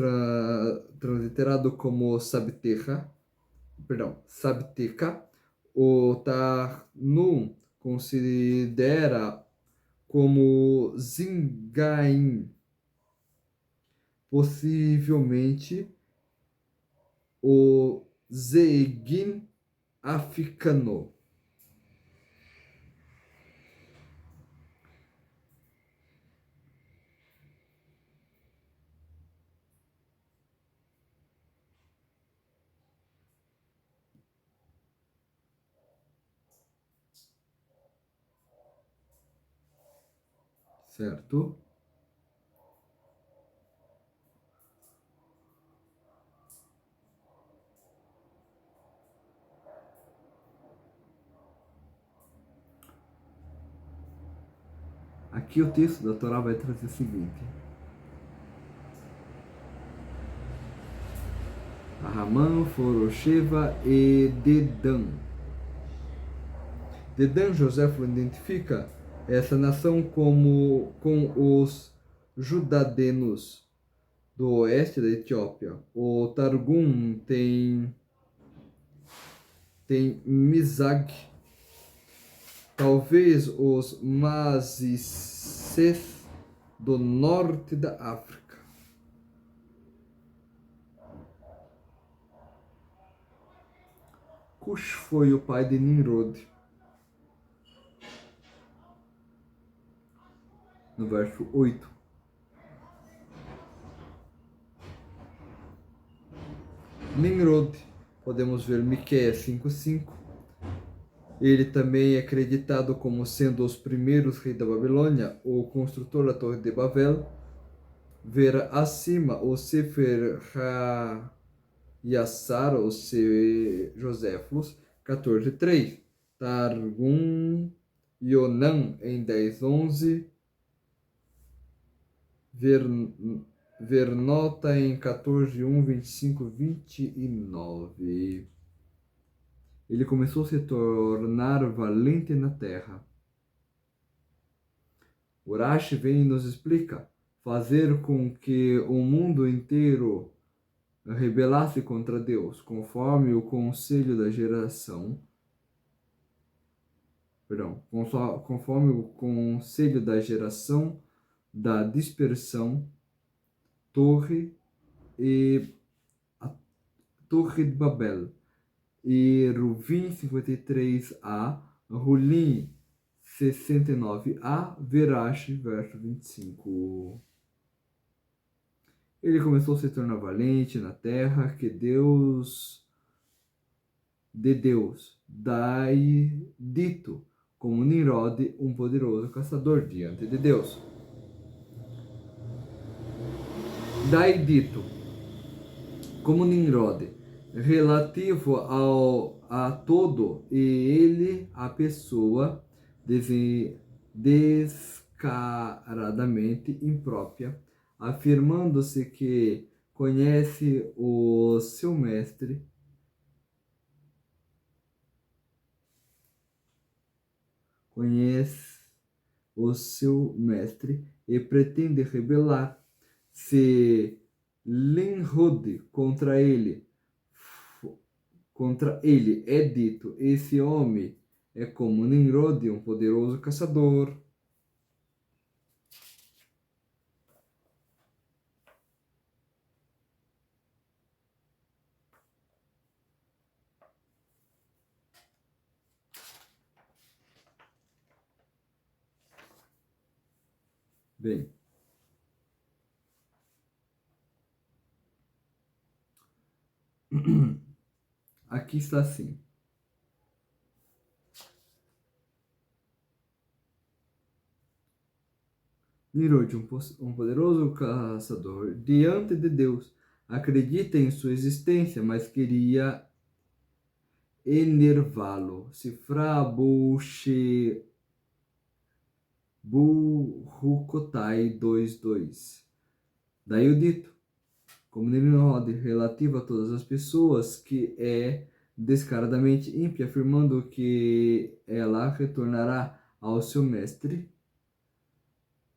transliterado como Sabteca, o Targum considera como Zingaim, possivelmente o Zeigin africano. Certo? Aqui o texto da Torá vai trazer o seguinte: Ramã, Forosheva e Dedan. Dedan, Joséfo identifica essa nação com os judadenos do oeste da Etiópia. O Targum tem Mizag, talvez os Mazisses do norte da África. Cush foi o pai de Nimrod. No verso 8. Nimrod, podemos ver Miqueias 5:5. Ele também é acreditado como sendo os primeiros reis da Babilônia, o construtor da Torre de Babel. ver acima o Sefer Yassar, o Se Joséfos, 14:3. Targum Yonan, em 10:11. Vernota, em 14:1, 25, 29. Ele começou a se tornar valente na terra. Urashi vem e nos explica: fazer com que o mundo inteiro rebelasse contra Deus, conforme o conselho da geração, conforme o conselho da geração da dispersão, torre e a Torre de Babel, e Ruvim 53a, Rulim 69a, Verashi, verso 25. Ele começou a se tornar valente na terra que Deus, daí dito como Nimrod, um poderoso caçador diante de Deus. Daí dito como Nimrod, relativo a todo e ele, a pessoa descaradamente imprópria, afirmando-se que conhece o seu mestre, e pretende rebelar-se Nimrod contra ele é dito: esse homem é como Nimrod, um poderoso caçador. Bem, aqui está assim. Nimrod, um poderoso caçador, diante de Deus, acredita em sua existência, mas queria enervá-lo. Sifra Burrukotai 2:2. Daí o dito, como Nimrod, relativo a todas as pessoas, que é descaradamente ímpia, afirmando que ela retornará ao seu mestre,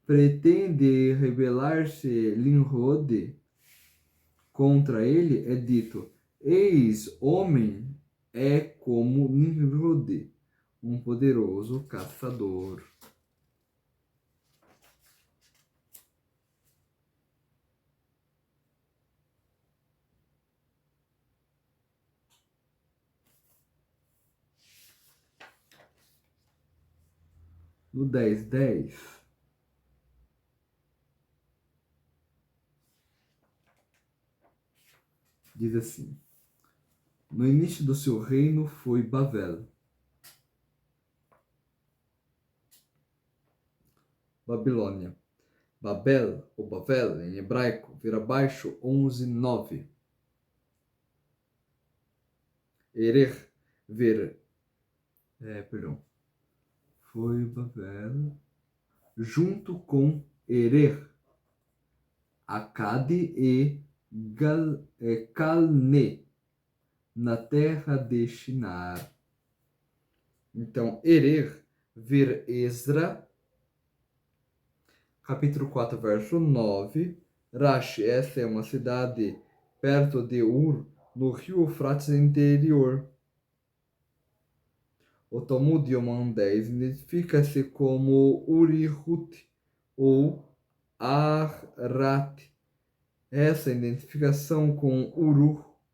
pretende rebelar-se Nimrod contra ele, é dito: eis, homem é como Nimrod, um poderoso caçador. No 10:10, diz assim: no início do seu reino foi Babel. Babilônia. Babel, ou Bavel, em hebraico, vira baixo 11:9. Erer, foi Babel, junto com Erer, Acade e Calne, na terra de Shinar. Então, Erer, ver Esdra, capítulo 4, verso 9. Rashi, essa é uma cidade perto de Ur, no rio Eufrates interior. O Talmud Yomam 10 identifica-se como Urihut ou Arrat. Essa identificação com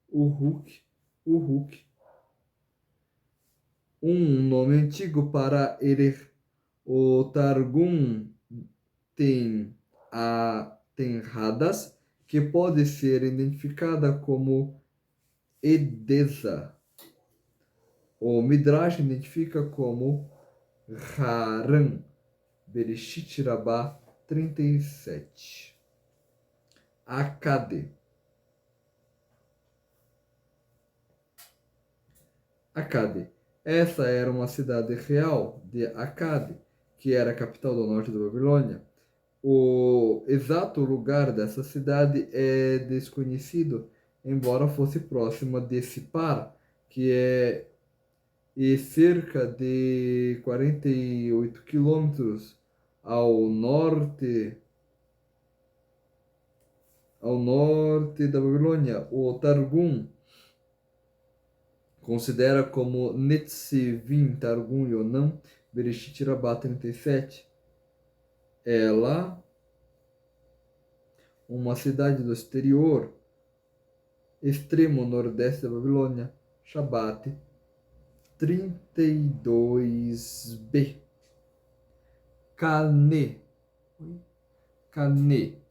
Uruk, um nome antigo para Erer. O Targum tem Hadas, que pode ser identificada como Edesa. O Midrash identifica como Haran, Bereshit Rabbah 37. Akkad. Akkad. Essa era uma cidade real de Akkad, que era a capital do norte da Babilônia. O exato lugar dessa cidade é desconhecido, embora fosse próxima de Sipar, que é cerca de 48 quilômetros ao norte da Babilônia. O Targum considera como Netzivim Targum Yonam Bereshit Rabbah 37. Ela, uma cidade do exterior, extremo nordeste da Babilônia, Shabat 32b. Cane. Cane.